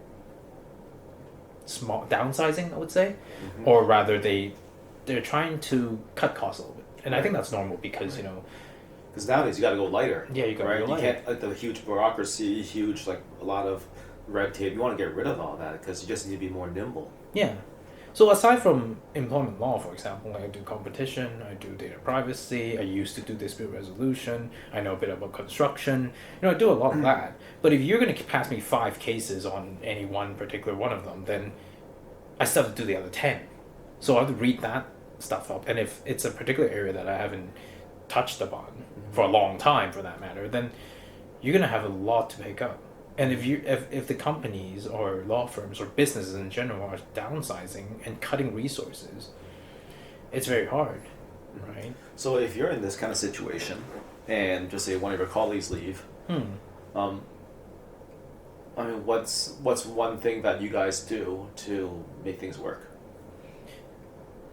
downsizing, I would say, Mm-hmm. or rather they're trying to cut costs a little bit. And I think that's normal because, Because nowadays you got to go lighter. Yeah, you got to go lighter. You can't, like, the huge bureaucracy, a lot of red tape. You want to get rid of all that because you just need to be more nimble. Yeah. So aside from employment law, for example, I do competition, I do data privacy, I used to do dispute resolution, I know a bit about construction, I do a lot of that. But if you're going to pass me 5 cases on any one particular one of them, then I still have to do the other 10. So I have to read that stuff up. And if it's a particular area that I haven't touched upon for a long time, for that matter, then you're going to have a lot to pick up. And if the companies or law firms or businesses in general are downsizing and cutting resources, it's very hard, right? So if you're in this kind of situation, and just say one of your colleagues leave, what's one thing that you guys do to make things work?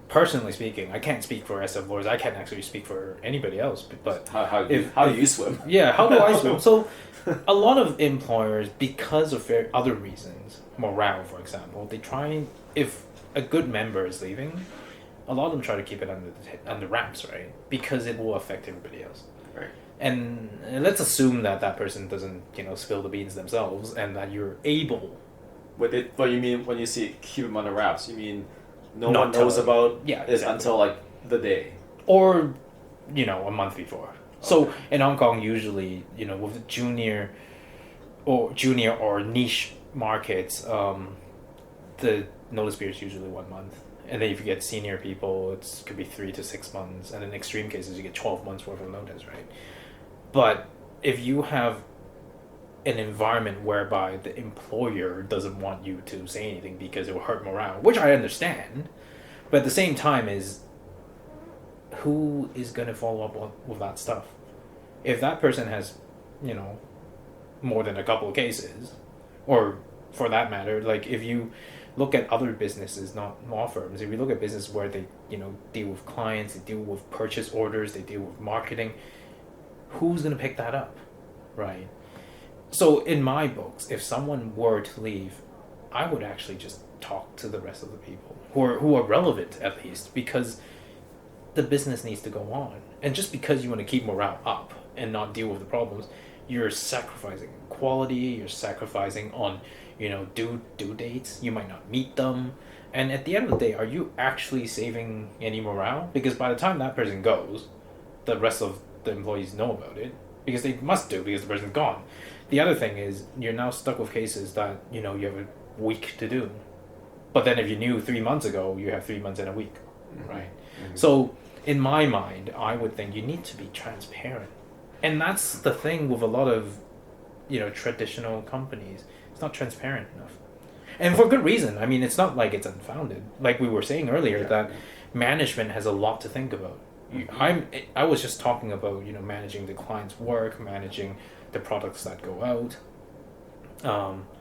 Personally speaking, I can't speak for SF lawyers. I can't actually speak for anybody else. But how do you swim? Yeah, how do I swim? So, a lot of employers, because of other reasons, morale, for example, they try. If a good member is leaving, a lot of them try to keep it under wraps, right? Because it will affect everybody else. Right. And let's assume that person doesn't, spill the beans themselves, and that you're able. But you mean when you see keep them under wraps? You mean no Not one knows about yeah, it exactly. until like the day, or a month before. Okay. So in Hong Kong, usually with junior or niche markets, the notice period is usually 1 month, and then if you get senior people, it could be 3 to 6 months, and in extreme cases, you get 12 months worth of notice, right? But if you have an environment whereby the employer doesn't want you to say anything because it will hurt morale, which I understand, but at the same time is, who is going to follow up with that stuff? If that person has, more than a couple of cases, or for that matter, like if you look at other businesses, not law firms, if you look at businesses where they, deal with clients, they deal with purchase orders, they deal with marketing, who's going to pick that up, right? So in my books, if someone were to leave, I would actually just talk to the rest of the people who are relevant, at least, because the business needs to go on. And just because you want to keep morale up and not deal with the problems, you're sacrificing quality, you're sacrificing on, due dates, you might not meet them. And at the end of the day, are you actually saving any morale? Because by the time that person goes, the rest of the employees know about it, because they must do because the person's gone. The other thing is you're now stuck with cases that you have a week to do, but then if you knew 3 months ago, you have 3 months and a week, right? So in my mind, I would think you need to be transparent, and that's the thing with a lot of traditional companies. It's not transparent enough, and for good reason. I mean, it's not like it's unfounded. Like we were saying earlier, that management has a lot to think about. I was just talking about managing the client's work, managing the products that go out,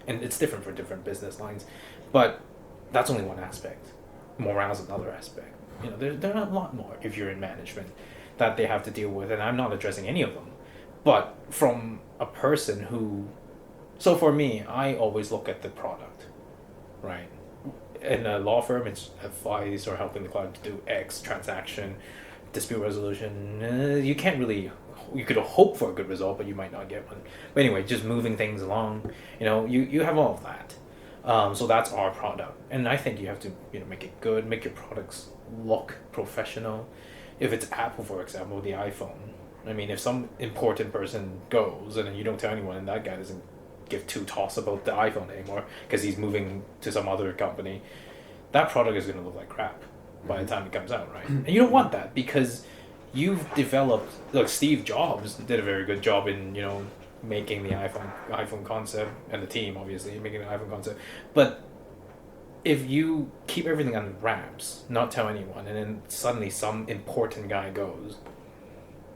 and it's different for different business lines, but that's only one aspect. Morale is another aspect. There are a lot more if you're in management that they have to deal with, and I'm not addressing any of them. But from a person so for me, I always look at the product, right? In a law firm, it's advice or helping the client to do X transaction, dispute resolution. You can't really, you could hope for a good result, but you might not get one. But anyway, just moving things along, you have all of that. So that's our product, and I think you have to make it good, make your products look professional. If it's Apple, for example, the iPhone, I mean, if some important person goes and then you don't tell anyone, and that guy doesn't give two toss about the iPhone anymore because he's moving to some other company, that product is going to look like crap by the time it comes out, right? And you don't want that, because you've developed, look, Steve Jobs did a very good job in making the iPhone concept, and the team obviously making the iPhone concept. But if you keep everything under wraps, not tell anyone, and then suddenly some important guy goes,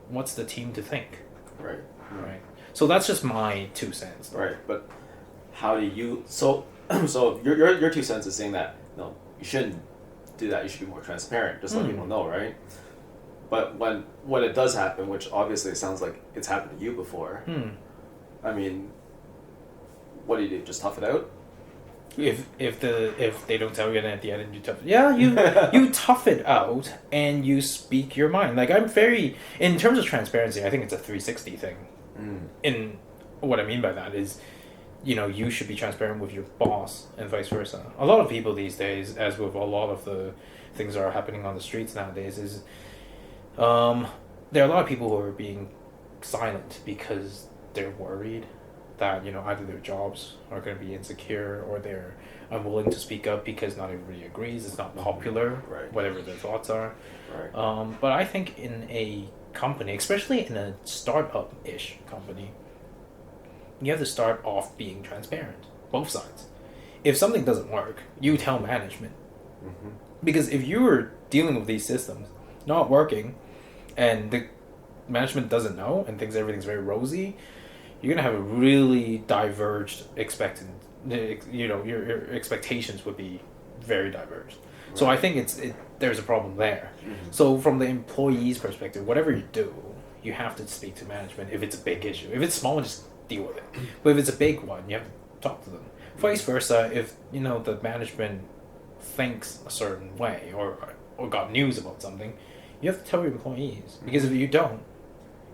what's the team to think? Right. So that's just my 2 cents. Right, but how do you? So your 2 cents is saying that no, you shouldn't do that. You should be more transparent, just let people know, right? But when it does happen, which obviously it sounds like it's happened to you before, I mean, what do? Just tough it out? If they don't tell you, and at the end you tough it. Yeah, you tough it out and you speak your mind. Like, I'm very, in terms of transparency, I think it's a 360 thing. And what I mean by that is, you should be transparent with your boss and vice versa. A lot of people these days, as with a lot of the things that are happening on the streets nowadays, is there are a lot of people who are being silent because they're worried that either their jobs are going to be insecure, or they're unwilling to speak up because not everybody agrees, it's not popular, right, whatever their thoughts are. Right. But I think in a company, especially in a startup-ish company, you have to start off being transparent, both sides. If something doesn't work, you tell management. Because if you're dealing with these systems not working and the management doesn't know and thinks everything's very rosy, you're going to have a really diverged your expectations would be very diverged. Right. So I think there's a problem there. So from the employee's perspective, whatever you do, you have to speak to management if it's a big issue. If it's small, just deal with it. But if it's a big one, you have to talk to them. Vice versa, if the management thinks a certain way or got news about something, you have to tell your employees, because if you don't,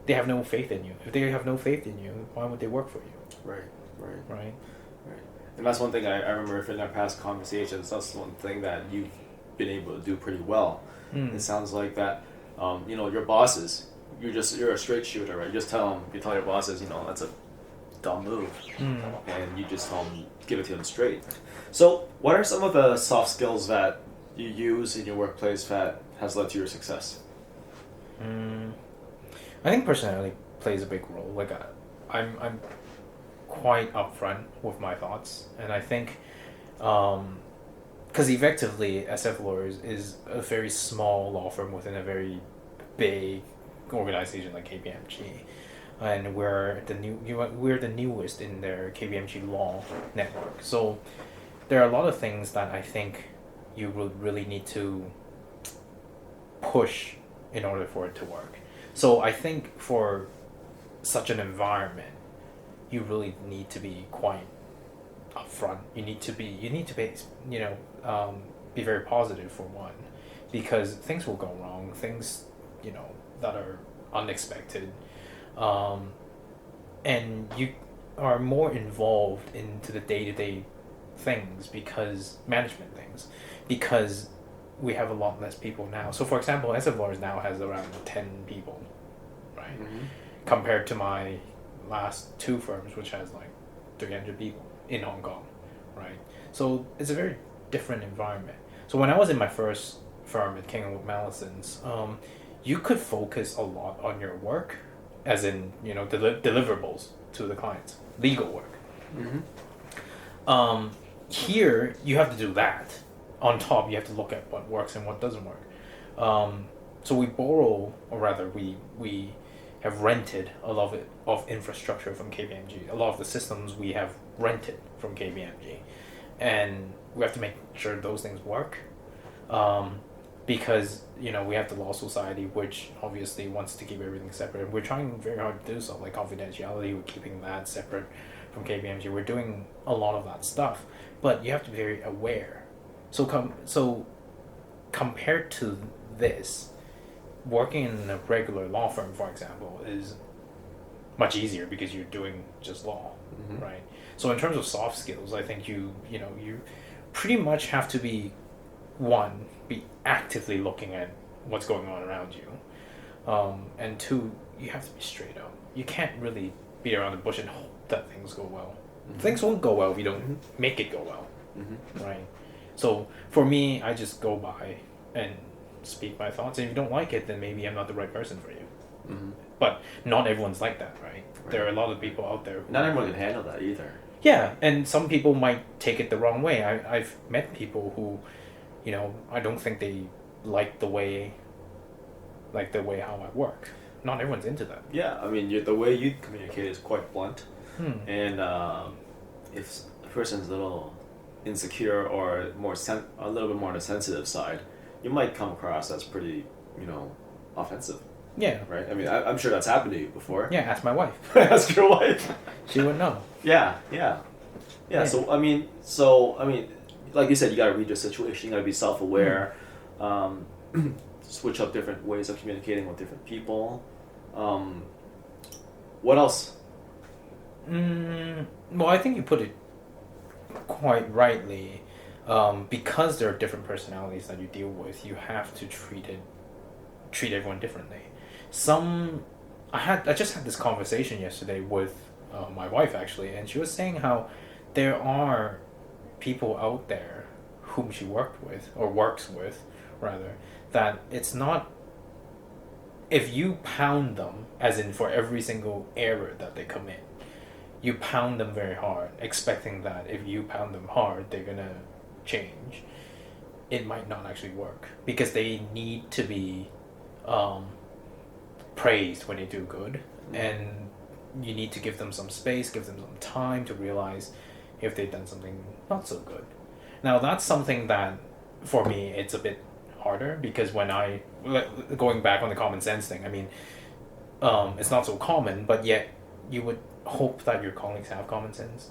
they have no faith in you. If they have no faith in you, why would they work for you? Right. And that's one thing I remember in our past conversations. That's one thing that you've been able to do pretty well. It sounds like that. Your bosses, you're a straight shooter, right? You tell your bosses, that's a dumb move, and you just tell them, give it to them straight. So, what are some of the soft skills that you use in your workplace that has led to your success? I think personality plays a big role. Like, I'm quite upfront with my thoughts, and I think, because effectively, SF Lawyers is a very small law firm within a very big organization like KPMG, and we're the newest in their KPMG law network. So there are a lot of things that I think you would really need to push in order for it to work. So I think for such an environment, you really need to be quite upfront. You need to be be very positive for one, because things will go wrong. Things that are unexpected, and you are more involved into the day-to-day things, because we have a lot less people now. So for example, SF Lawyers now has around 10 people, right? compared to my last two firms, which has like 300 people in Hong Kong, right? So it's a very different environment. So when I was in my first firm at King and Wood Mallesons, you could focus a lot on your work, as in, you know, deliverables to the clients, legal work. Here, you have to do that. On top, you have to look at what works and what doesn't work. So we borrow, or rather, we have rented a lot of infrastructure from KPMG. A lot of the systems we have rented from KPMG. And we have to make sure those things work. Because, you know, we have the Law Society, which obviously wants to keep everything separate. And we're trying very hard to do so, like confidentiality, we're keeping that separate from KPMG. We're doing a lot of that stuff. But you have to be very aware. So compared to this, working in a regular law firm, for example, is much easier because you're doing just law, right? So in terms of soft skills, I think you pretty much have to be actively looking at what's going on around you, and two, you have to be straight up. You can't really beat around the bush and hope that things go well. Things won't go well if you don't make it go well, right? So for me, I just go by and speak my thoughts. And if you don't like it, then maybe I'm not the right person for you. But not everyone's like that, right? There are a lot of people out there not everyone can handle that either. Yeah, and some people might take it the wrong way. I've met people who, you know, I don't think they like the way how I work. Not everyone's into that. Yeah, I mean, the way you communicate is quite blunt. And if a person's a little insecure or a little bit more on the sensitive side, you might come across as pretty, you know, offensive. Yeah. Right? I mean, I'm sure that's happened to you before. Yeah, ask my wife. Ask your wife. She would know. Yeah. So I mean, like you said, you gotta read your situation. You gotta be self-aware. Switch up different ways of communicating with different people. What else? Well, I think you put it quite rightly. Because there are different personalities that you deal with, you have to treat everyone differently. I just had this conversation yesterday with my wife, actually, and she was saying how there are people out there whom she works with, rather, that it's not, if you pound them, as in for every single error that they commit, you pound them very hard, expecting that if you pound them hard, they're gonna change. It might not actually work because they need to be praised when they do good, and you need to give them some space, give them some time to realize if they've done something not so good. Now that's something that for me it's a bit harder, because when going back on the common sense thing, I mean, it's not so common, but yet you would hope that your colleagues have common sense,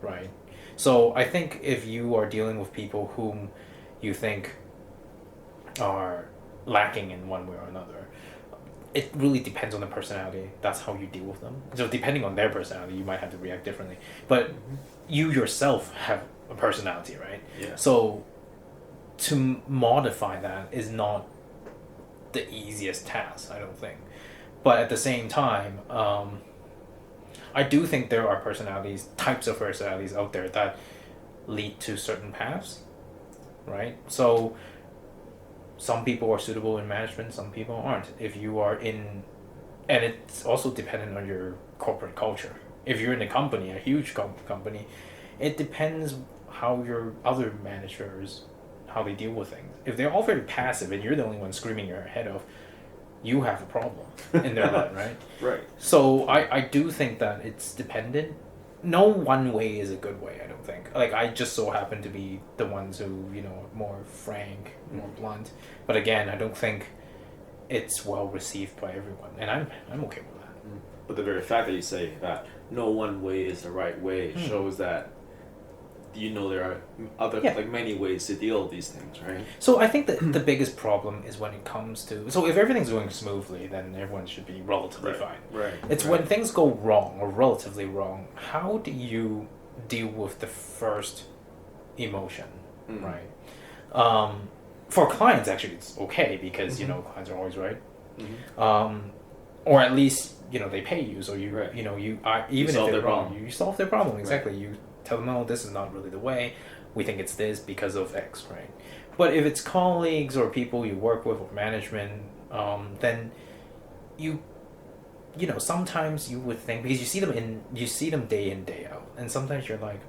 right? So I think if you are dealing with people whom you think are lacking in one way or another, it really depends on the personality. That's how you deal with them. So depending on their personality, you might have to react differently. But you yourself have a personality, right? Yeah. So to modify that is not the easiest task, I don't think. But at the same time, I do think there are types of personalities out there that lead to certain paths, right? So some people are suitable in management, some people aren't. If you are and it's also dependent on your corporate culture. If you're in a company, a huge company, it depends how your other managers, how they deal with things. If they're all very passive and you're the only one screaming your head off, you have a problem in their mind, right? Right. So I do think that it's dependent. No one way is a good way, I don't think. Like, I just so happen to be the ones who, you know, more frank, more blunt. But again, I don't think it's well received by everyone. And I'm okay with that. But the very fact that you say that no one way is the right way shows that, you know, there are other like many ways to deal with these things, right? So I think that the biggest problem is when it comes to, so if everything's going smoothly, then everyone should be relatively fine. Right. It's when things go wrong or relatively wrong, how do you deal with the first emotion, right? For clients, actually, it's okay because you know, clients are always right. or at least they pay you, so you Right. you are, even solve if they're their wrong, problem. you solve their problem. Exactly. You tell them, no, this is not really the way. We think it's this because of X, right? But if it's colleagues or people you work with or management, then you sometimes you would think, because you see them day in day out, and sometimes you're like,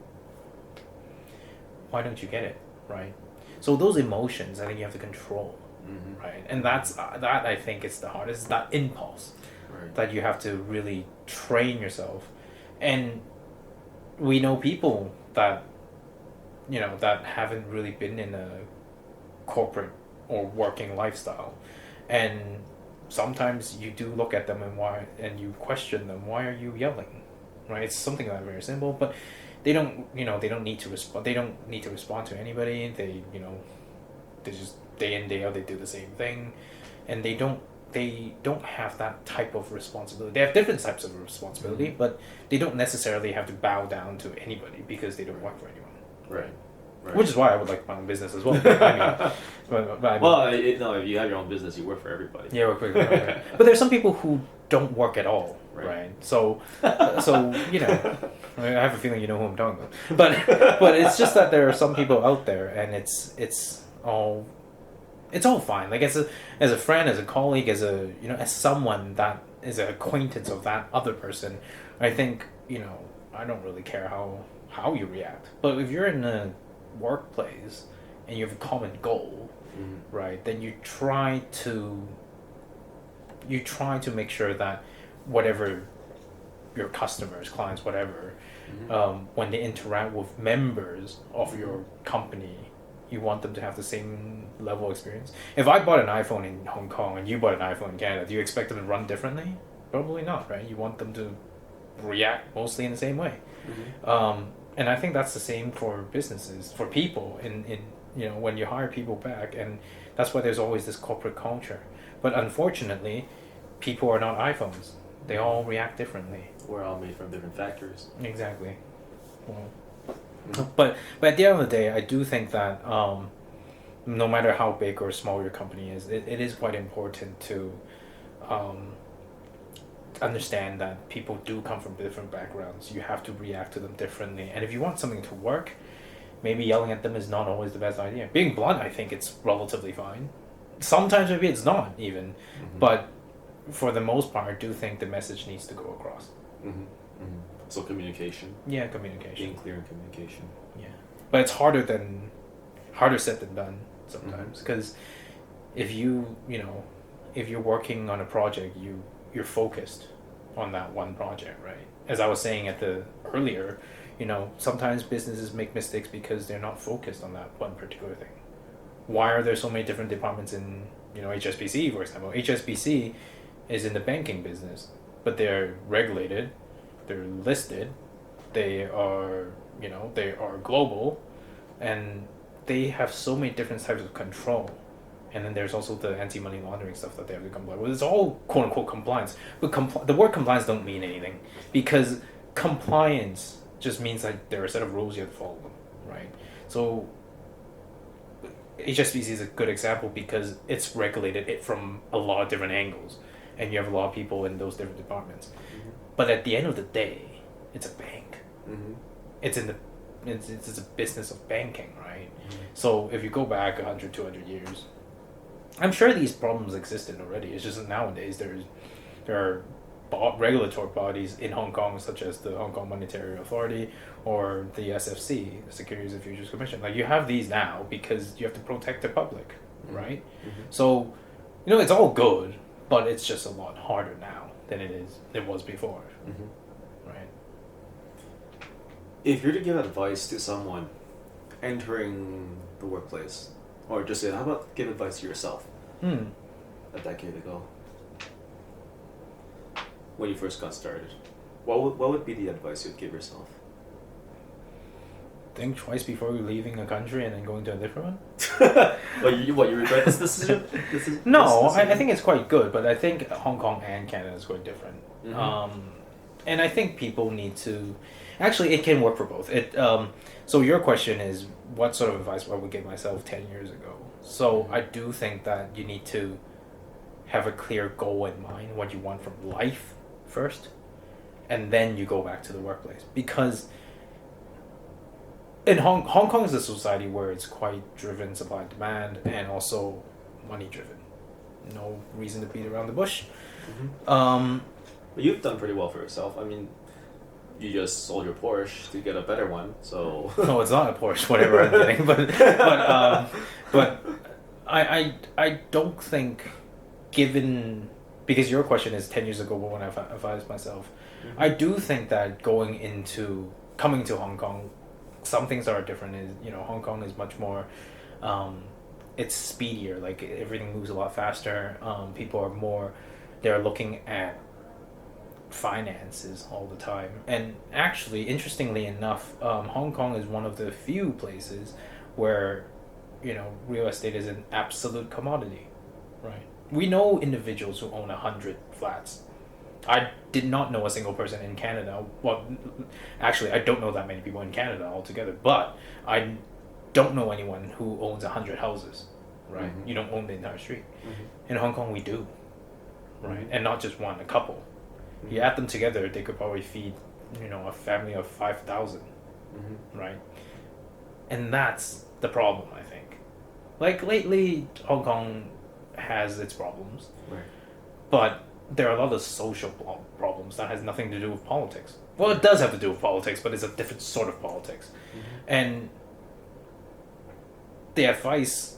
why don't you get it, right? So those emotions, I think you have to control, right? And that I think is the hardest, that impulse, Right. that you have to really train yourself. And we know people that that haven't really been in a corporate or working lifestyle, and sometimes you do look at them and you question them, why are you yelling, right? It's something like very simple, but they don't need to respond. They don't need to respond to anybody. They just day in day out they do the same thing, and they don't have that type of responsibility. They have different types of responsibility, but they don't necessarily have to bow down to anybody because they don't work for anyone. Right. Right. Which is why I would like my own business as well. But If you have your own business, you work for everybody. Yeah, work for everybody. But there's some people who don't work at all, right? So I have a feeling you know who I'm talking about. But it's just that there are some people out there, and it's all fine. Like as a friend, as a colleague, as as someone that is an acquaintance of that other person, I think I don't really care how you react. But if you're in a workplace and you have a common goal, right, then you try to make sure that whatever your customers, clients, whatever, when they interact with members of your company, you want them to have the same level of experience. If I bought an iPhone in Hong Kong and you bought an iPhone in Canada, do you expect them to run differently? Probably not, right? You want them to react mostly in the same way. And I think that's the same for businesses, for people in when you hire people back, and that's why there's always this corporate culture. But unfortunately, people are not iPhones. They all react differently. We're all made from different factors. Exactly. Well, but at the end of the day, I do think that no matter how big or small your company is, it is quite important to understand that people do come from different backgrounds. You have to react to them differently, and if you want something to work, maybe yelling at them is not always the best idea. Being blunt, I think it's relatively fine. Sometimes maybe it's not even, but for the most part, I do think the message needs to go across. So communication. Yeah, communication. Being clear in communication. Yeah, but it's harder said than done sometimes, because if if you're working on a project, you're focused on that one project, right? As I was saying earlier, sometimes businesses make mistakes because they're not focused on that one particular thing. Why are there so many different departments in HSBC, for example? HSBC is in the banking business, but they're regulated, they're listed, they are global, and they have so many different types of control. And then there's also the anti-money laundering stuff that they have to comply with. It's all quote-unquote compliance. But the word compliance don't mean anything, because compliance just means that there are a set of rules you have to follow them, right? So HSBC is a good example because it's regulated from a lot of different angles, and you have a lot of people in those different departments. But at the end of the day, it's a bank. It's a business of banking, right? So if you go back 100, 200 years, I'm sure these problems existed already. It's just that nowadays there are regulatory bodies in Hong Kong, such as the Hong Kong Monetary Authority or the SFC, the Securities and Futures Commission. Like, you have these now because you have to protect the public, right? So, it's all good, but it's just a lot harder now than it was before, right? If you're to give advice to someone entering the workplace, or just say, how about give advice to yourself a decade ago, when you first got started, what would be the advice you'd give yourself? Think twice before you're leaving a country and then going to a different one. You regret this decision? No, I think it's quite good, but I think Hong Kong and Canada is quite different. And I think people need to... Actually, it can work for both. So your question is, what sort of advice I would give myself 10 years ago? So I do think that you need to have a clear goal in mind, what you want from life first, and then you go back to the workplace. Because in Hong Kong is a society where it's quite driven supply and demand, and also money driven. No reason to beat around the bush. But you've done pretty well for yourself. I mean, you just sold your Porsche to get a better one, so. No, it's not a Porsche, whatever I'm getting, but I don't think, given, because your question is 10 years ago when I advised myself, I do think that coming to Hong Kong, some things are different. Is, you know, Hong Kong is much more, it's speedier. Like everything moves a lot faster. People are more, they're looking at finances all the time. And actually, interestingly enough, Hong Kong is one of the few places where, you know, real estate is an absolute commodity, right? We know individuals who own 100 flats. I did not know a single person in Canada. Well, actually, I don't know that many people in Canada altogether, but I don't know anyone who owns 100 houses, right? You don't own the entire street. In Hong Kong, we do, right? And not just one, a couple. You add them together, they could probably feed, you know, a family of 5,000, right? And that's the problem, I think. Like lately, Hong Kong has its problems, but there are a lot of social problems that has nothing to do with politics. Well, it does have to do with politics, but it's a different sort of politics. And the advice,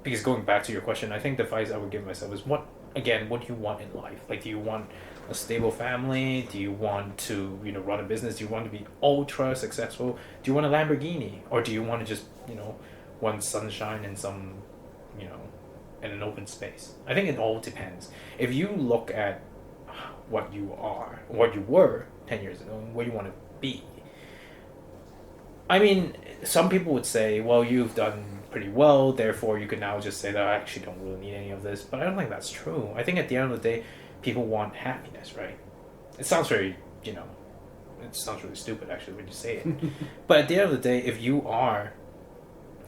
because going back to your question, I think the advice I would give myself is what do you want in life? Like, do you want a stable family? Do you want to, you know, run a business? Do you want to be ultra successful? Do you want a Lamborghini? Or do you want to just, you know, want sunshine and some, you know, in an open space? I think it all depends. If you look at what you are, what you were 10 years ago, and where you want to be, I mean, some people would say, well, you've done pretty well, therefore you can now just say that I actually don't really need any of this. But I don't think that's true. I think at the end of the day, people want happiness, right? It sounds very, you know, it sounds really stupid actually when you say it. But at the end of the day, if you are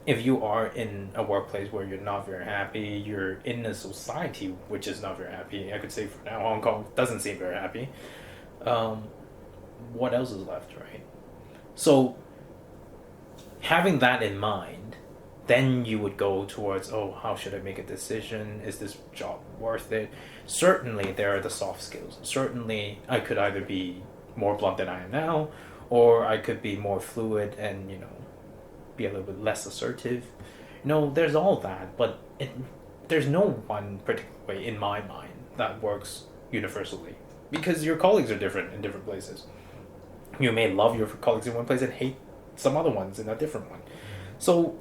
in a workplace where you're not very happy, you're in a society which is not very happy, I could say for now Hong Kong doesn't seem very happy, what else is left, right? So having that in mind, then you would go towards, oh, how should I make a decision? Is this job worth it? Certainly there are the soft skills. Certainly I could either be more blunt than I am now, or I could be more fluid and, you know, be a little bit less assertive. No, there's all that, but there's no one particular way in my mind that works universally, because your colleagues are different in different places. You may love your colleagues in one place and hate some other ones in a different one. So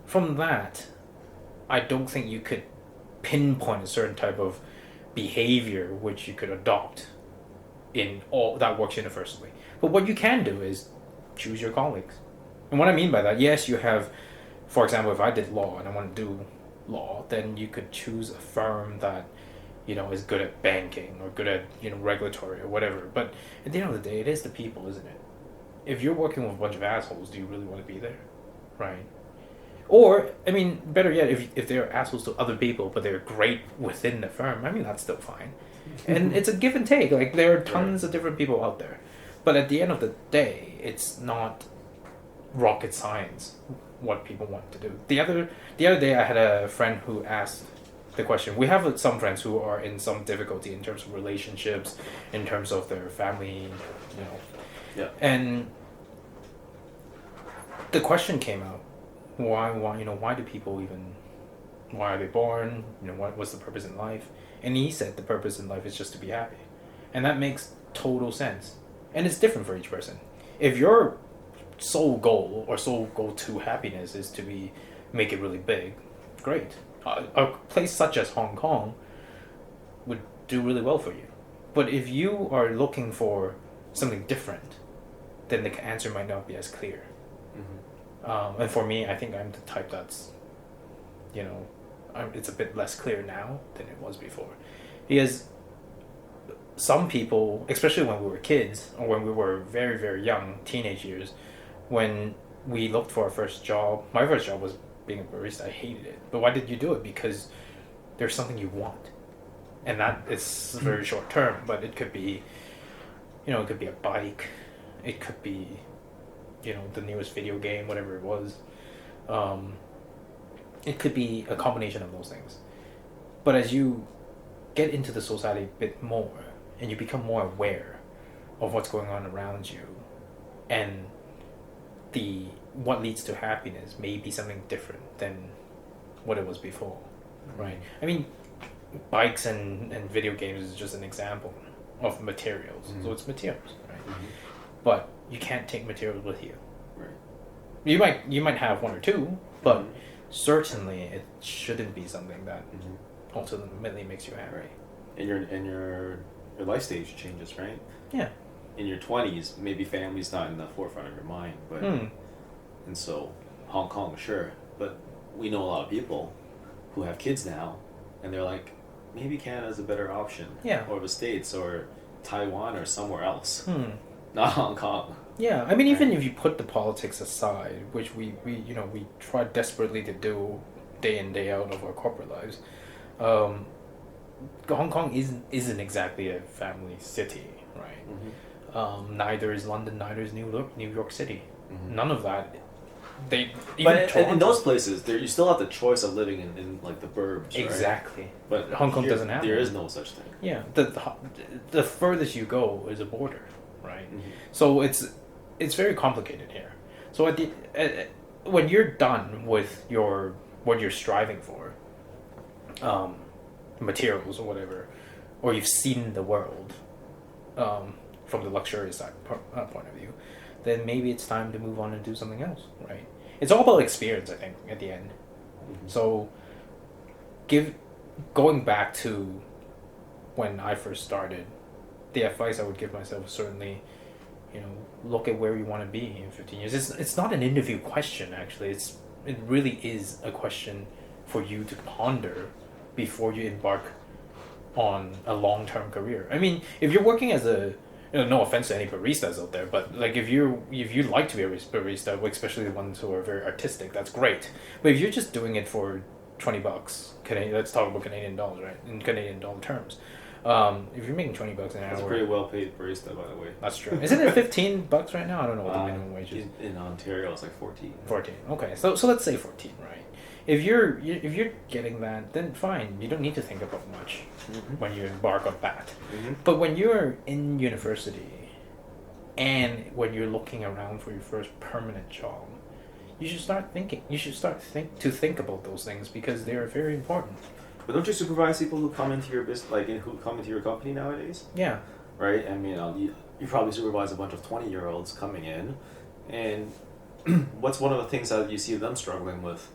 from that, I don't think you could pinpoint a certain type of behavior which you could adopt in all that works universally. But what you can do is choose your colleagues. And what I mean by that, yes, you have, for example, if I did law and I want to do law, then you could choose a firm that, you know, is good at banking or good at, you know, regulatory or whatever. But at the end of the day, it is the people, isn't it? If you're working with a bunch of assholes, do you really want to be there? Right? Or, I mean, better yet, if they're assholes to other people, but they're great within the firm, I mean, that's still fine. And it's a give and take. Like, there are tons of different people out there. But at the end of the day, it's not rocket science what people want to do. The other day, I had a friend who asked the question. We have some friends who are in some difficulty in terms of relationships, in terms of their family, you know. Yeah. And the question came out: why do people even? Why are they born? You know, what's the purpose in life? And he said the purpose in life is just to be happy, and that makes total sense. And it's different for each person. If your sole goal to happiness is to make it really big, great. A place such as Hong Kong would do really well for you. But if you are looking for something different, then the answer might not be as clear. And for me, I think I'm the type that's, you know, it's a bit less clear now than it was before. Because some people, especially when we were kids or when we were very, very young, teenage years, when we looked for our first job, my first job was being a barista. I hated it. But why did you do it? Because there's something you want. and that is very short term. But it could be, it could be a bike, it could be, the newest video game, whatever it was. It could be a combination of those things. But as you get into the society a bit more, and you become more aware of what's going on around you, and what leads to happiness may be something different than what it was before, right? I mean, bikes and video games is just an example of materials. Mm-hmm. So it's materials, right? Mm-hmm. But you can't take materials with you. Right. You might have one or two, but mm-hmm. certainly it shouldn't be something that mm-hmm. ultimately makes you happy. Right. And your life stage changes, right? Yeah. In your 20s, maybe family's not in the forefront of your mind, but and so Hong Kong, sure, but we know a lot of people who have kids now, and they're like, maybe Canada's a better option, or the States, or Taiwan, or somewhere else, not Hong Kong. Yeah, I mean, even if you put the politics aside, which we try desperately to do day in day out of our corporate lives, Hong Kong isn't exactly a family city, right? Mm-hmm. Neither is London, neither is New York City. Mm-hmm. None of that. But in those places, you still have the choice of living in like the burbs, exactly. Right? But Hong Kong doesn't have. There is no such thing. Yeah, the furthest you go is a border, right? Mm-hmm. So it's very complicated here. So when you're done with what you're striving for, materials or whatever, or you've seen the world from the luxurious side point of view, then maybe it's time to move on and do something else, right? It's all about experience, I think, at the end. Mm-hmm. So going back to when I first started, the advice I would give myself is certainly, look at where you want to be in 15 years. It's not an interview question, actually. It really is a question for you to ponder before you embark on a long-term career. I mean, if you're working as no offense to any baristas out there, but like if you like to be a barista, especially the ones who are very artistic, that's great. But if you're just doing it for $20 Canadian, let's talk about Canadian dollars, right? In Canadian dollar terms, if you're making $20 an hour, that's a pretty well paid barista, by the way. That's true. Isn't it $15 right now? I don't know what the minimum wage is. In Ontario, it's like 14. 14. Okay, so let's say 14, right? If you're getting that, then fine. You don't need to think about much mm-hmm. when you embark on that. Mm-hmm. But when you're in university and when you're looking around for your first permanent job, you should start thinking. You should think about those things because they are very important. But don't you supervise people who come into your business, who come into your company nowadays? Yeah. Right. I mean, you probably supervise a bunch of 20-year-olds coming in, and what's one of the things that you see them struggling with?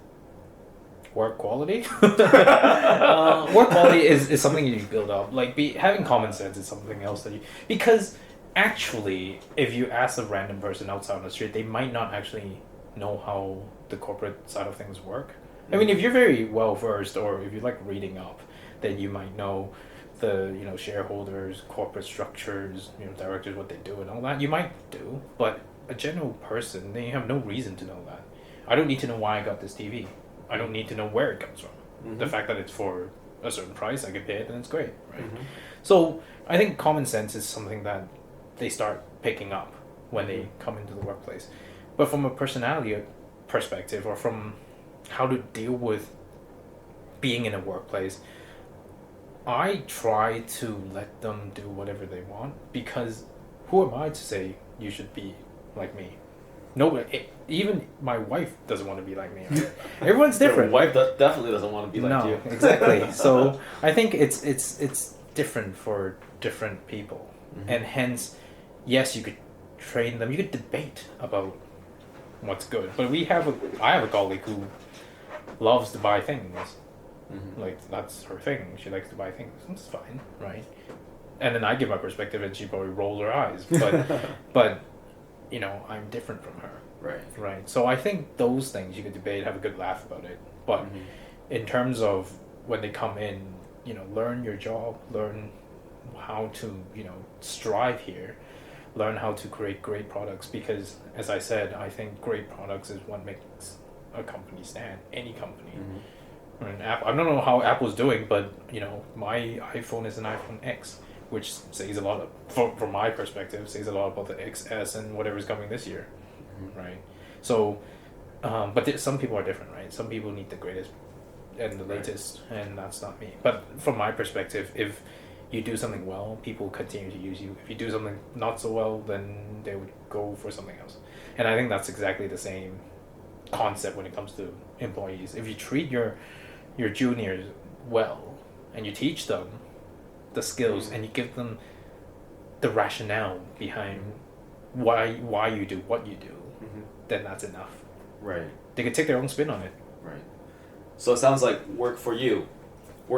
Work quality. Work quality is something you build up. Having common sense is something else because actually, if you ask a random person outside on the street, they might not actually know how the corporate side of things work. I mean, if you're very well versed, or if you like reading up, then you might know the shareholders, corporate structures, directors, what they do and all that. You might do, but a general person, they have no reason to know that. I don't need to know why I got this TV. I don't need to know where it comes from. Mm-hmm. The fact that it's for a certain price, I can pay it, and it's great, right? Mm-hmm. So I think common sense is something that they start picking up when they come into the workplace. But from a personality perspective, or from how to deal with being in a workplace, I try to let them do whatever they want, because who am I to say you should be like me? Nobody, even my wife doesn't want to be like me. Right? Everyone's different. Your wife definitely doesn't want to be like you. Exactly. So I think it's different for different people, mm-hmm. and hence, yes, you could train them. You could debate about what's good. But I have a colleague who loves to buy things. Mm-hmm. That's her thing. She likes to buy things. It's fine, right? And then I give my perspective, and she probably rolls her eyes. But I'm different from her. Right. So I think those things you could debate, have a good laugh about it. But mm-hmm. in terms of when they come in, learn your job, learn how to, strive here, learn how to create great products. Because, as I said, I think great products is what makes a company stand. Any company. Mm-hmm. And Apple, I don't know how Apple's doing, but my iPhone is an iPhone X, which says a lot from my perspective, says a lot about the XS and whatever's coming this year, right? So, but some people are different, right? Some people need the greatest and the latest, and that's not me. But from my perspective, if you do something well, people continue to use you. If you do something not so well, then they would go for something else. And I think that's exactly the same concept when it comes to employees. If you treat your juniors well and you teach them the skills and you give them the rationale behind why you do what you do, then that's enough. Right. They could take their own spin on it. Right. So it sounds like work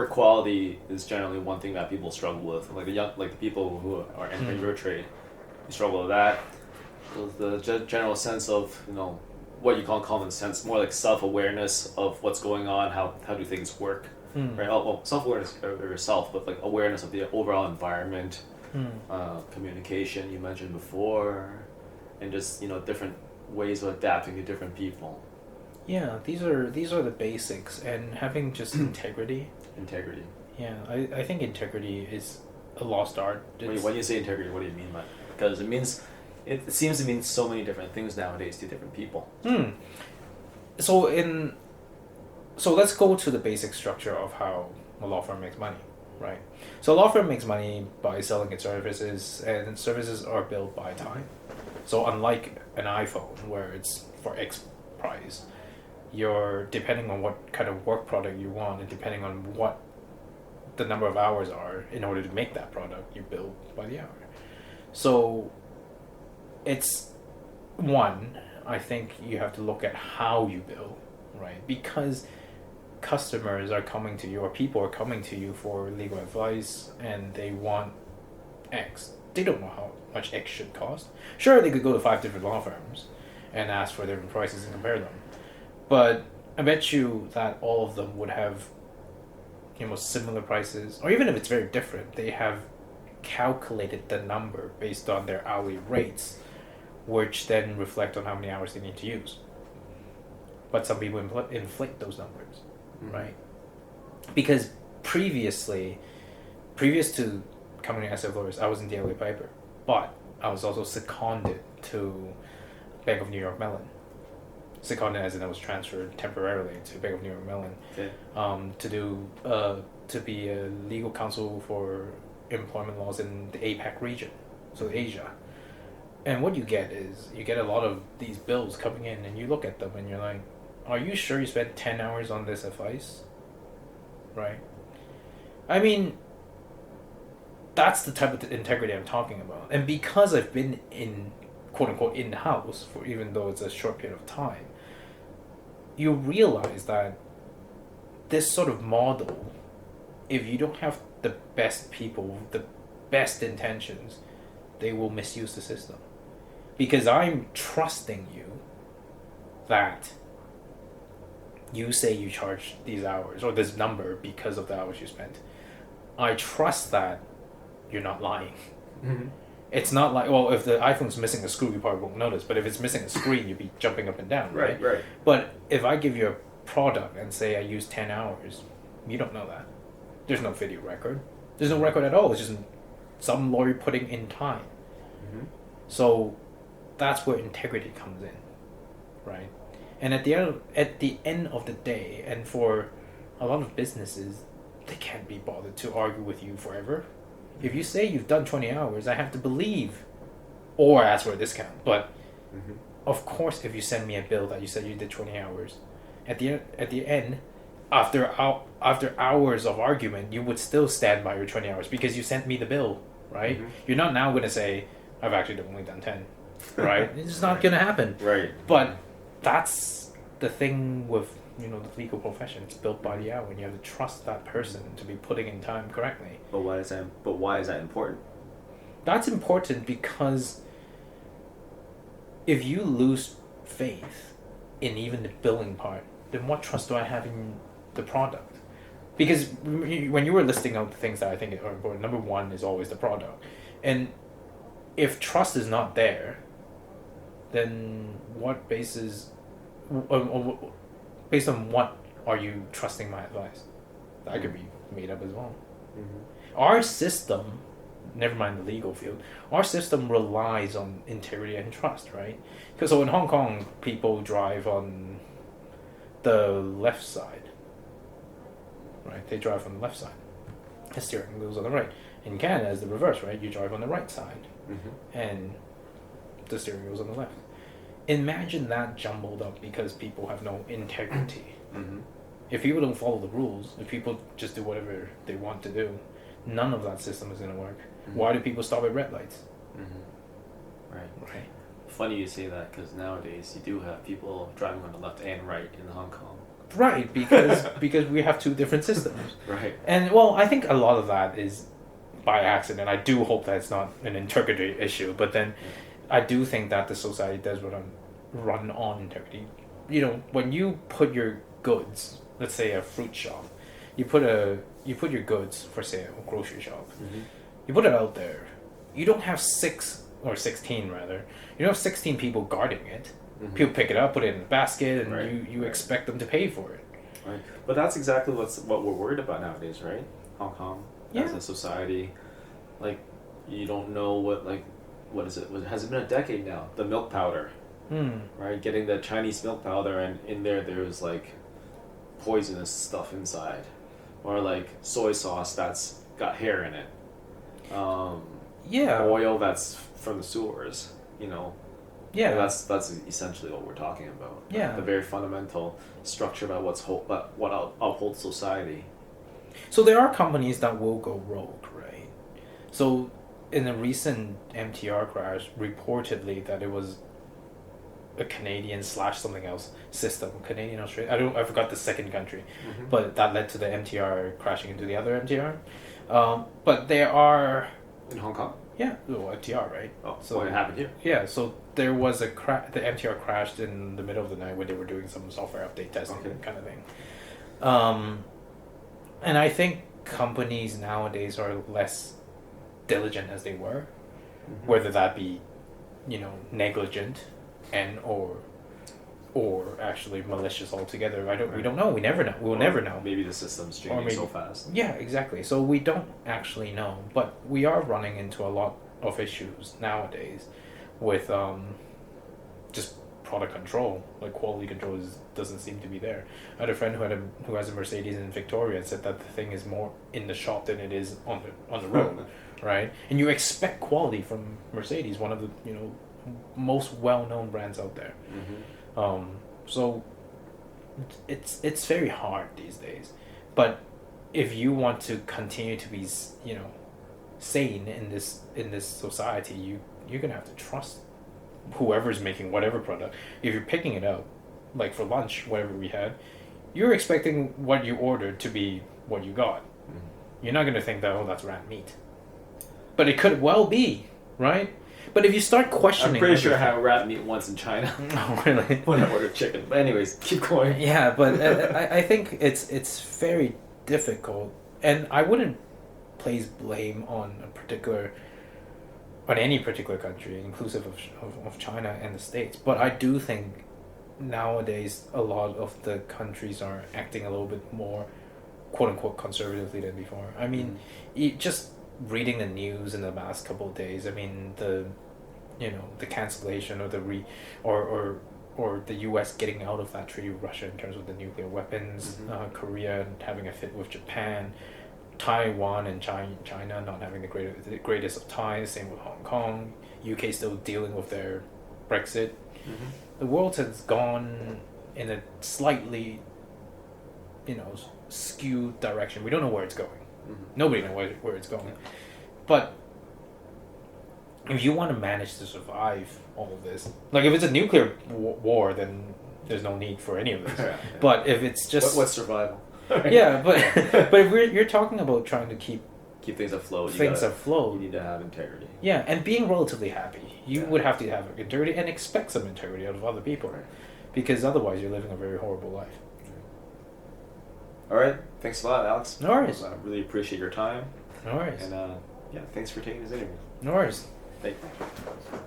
quality is generally one thing that people struggle with. Like the people who are entering your trade, you struggle with that. The general sense of what you call common sense, more like self-awareness of what's going on, how do things work, right? Well, self-awareness of yourself, but like awareness of the overall environment, communication you mentioned before, and just different ways of adapting to different people. Yeah, these are the basics, and having just integrity. Integrity. Yeah, I think integrity is a lost art. When you say integrity, what do you mean by it? Because it seems to mean so many different things nowadays to different people. So let's go to the basic structure of how a law firm makes money, right? So a law firm makes money by selling its services, and services are billed by time. So unlike an iPhone where it's for X price, you're depending on what kind of work product you want, and depending on what the number of hours are in order to make that product, you bill by the hour. So it's I think you have to look at how you bill, right? Because customers are coming to you, or people are coming to you for legal advice, and they want X. They don't know how much X should cost. Sure, they could go to 5 different law firms and ask for different prices and compare them. But I bet you that all of them would have similar prices, or even if it's very different, they have calculated the number based on their hourly rates, which then reflect on how many hours they need to use. But some people inflate those numbers, right? Because previous to coming to SF Lawyers, I was in DLA Piper, but I was also seconded to Bank of New York Mellon. Seconded as in I was transferred temporarily to Bank of New York Mellon, to be a legal counsel for employment laws in the APAC region, so Asia. And what you get is you get a lot of these bills coming in, and you look at them and you're like, are you sure you spent 10 hours on this advice? Right? I mean, that's the type of integrity I'm talking about. And because I've been in, quote unquote, in-house, for even though it's a short period of time, you realize that this sort of model, if you don't have the best people, the best intentions, they will misuse the system. Because I'm trusting you that you say you charge these hours or this number because of the hours you spent. I trust that you're not lying. It's not like, well, if the iPhone's missing a screw, you probably won't notice. But if it's missing a screen, you'd be jumping up and down, right? Right. But if I give you a product and say I use 10 hours, you don't know that. There's no video record. There's no record at all. It's just some lawyer putting in time. So that's where integrity comes in, right? And at the end of the day, and for a lot of businesses, they can't be bothered to argue with you forever. If you say you've done 20 hours, I have to believe, or ask for a discount. But of course, if you send me a bill that you said you did 20 hours, at the end, after hours of argument, you would still stand by your 20 hours because you sent me the bill, right? You're not now going to say, I've actually only done 10, right? It's not going to happen. Right. But that's the thing with the legal profession. It's built by the hour, and you have to trust that person to be putting in time correctly. But why is that important? That's important because if you lose faith in even the billing part, then what trust do I have in the product? Because when you were listing out the things that I think are important, number one is always the product. And if trust is not there, then what based on what are you trusting my advice? That could be made up as well. Mm-hmm. Our system, never mind the legal field, our system relies on integrity and trust, right? Because so in Hong Kong, people drive on the left side, right? They drive on the left side. The steering wheel's on the right. In Canada, it's the reverse, right? You drive on the right side, and the steering wheel's on the left. Imagine that jumbled up because people have no integrity. If people don't follow the rules, if people just do whatever they want to do, none of that system is going to work. Why do people stop at red lights? Right. Funny you say that, because nowadays you do have people driving on the left and right in Hong Kong. Right, because we have two different systems. Right. And well, I think a lot of that is by accident. I do hope that it's not an integrity issue, but then I do think that the society does run on integrity. You know, when you put your goods, let's say a fruit shop, you put your goods for sale, grocery shop. You put it out there. You don't have 16 rather. You don't have 16 people guarding it. People pick it up, put it in a basket, and you expect them to pay for it. Right. But that's exactly what we're worried about nowadays, right? Hong Kong as a society, like, you don't know what is it? Has it been a decade now? The milk powder, right? Getting the Chinese milk powder, and in there's like poisonous stuff inside, or like soy sauce that's got hair in it. Oil that's from the sewers, you know. Yeah, that's essentially what we're talking about. Yeah, the very fundamental structure about what upholds society. So there are companies that will go rogue, right? So in a recent MTR crash, reportedly that it was a Canadian / something else system, Canadian, Australia. I forgot the second country, but that led to the MTR crashing into the other MTR. But there are in Hong Kong. Yeah, MTR, right? Oh, so it happened here. Yeah, so there was the MTR crashed in the middle of the night when they were doing some software update testing kind of thing. And I think companies nowadays are less diligent as they were, whether that be, negligent and or actually malicious altogether. We don't know. We never know. We'll never know. Maybe the system's changing so fast. Yeah, exactly. So we don't actually know, but we are running into a lot of issues nowadays with just product control. Like quality control doesn't seem to be there. I had a friend who has a Mercedes in Victoria and said that the thing is more in the shop than it is on the road, right? And you expect quality from Mercedes, one of the most well-known brands out there. So it's very hard these days, but if you want to continue to be sane in this society, you're gonna have to trust whoever's making whatever product. If you're picking it up, like for lunch, whatever we had, you're expecting what you ordered to be what you got. You're not gonna think that that's rat meat, but it could well be, right? But if you start questioning... I'm pretty sure I had rat meat once in China. Oh, really? When I ordered chicken. But anyways, keep going. Yeah, but I think it's very difficult. And I wouldn't place blame on any particular country, inclusive of China and the States. But I do think nowadays a lot of the countries are acting a little bit more, quote-unquote, conservatively than before. I mean, just... reading the news in the last couple of days, I mean the cancellation or or the U.S. getting out of that treaty with Russia in terms of the nuclear weapons, Korea having a fit with Japan, Taiwan and China not having the greatest of ties, same with Hong Kong, UK still dealing with their Brexit. The world has gone in a slightly skewed direction. We don't know where it's going. Nobody knows where it's going. But if you want to manage to survive all of this, like if it's a nuclear war, then there's no need for any of this. But if it's just... What's survival? Yeah, but if you're talking about trying to keep things afloat, you need to have integrity. Yeah, and being relatively happy. You would have to have integrity and expect some integrity out of other people. Right. Because otherwise you're living a very horrible life. All right. Thanks a lot, Alex. No worries. I really appreciate your time. No worries. And thanks for taking this interview. No worries. Thank you.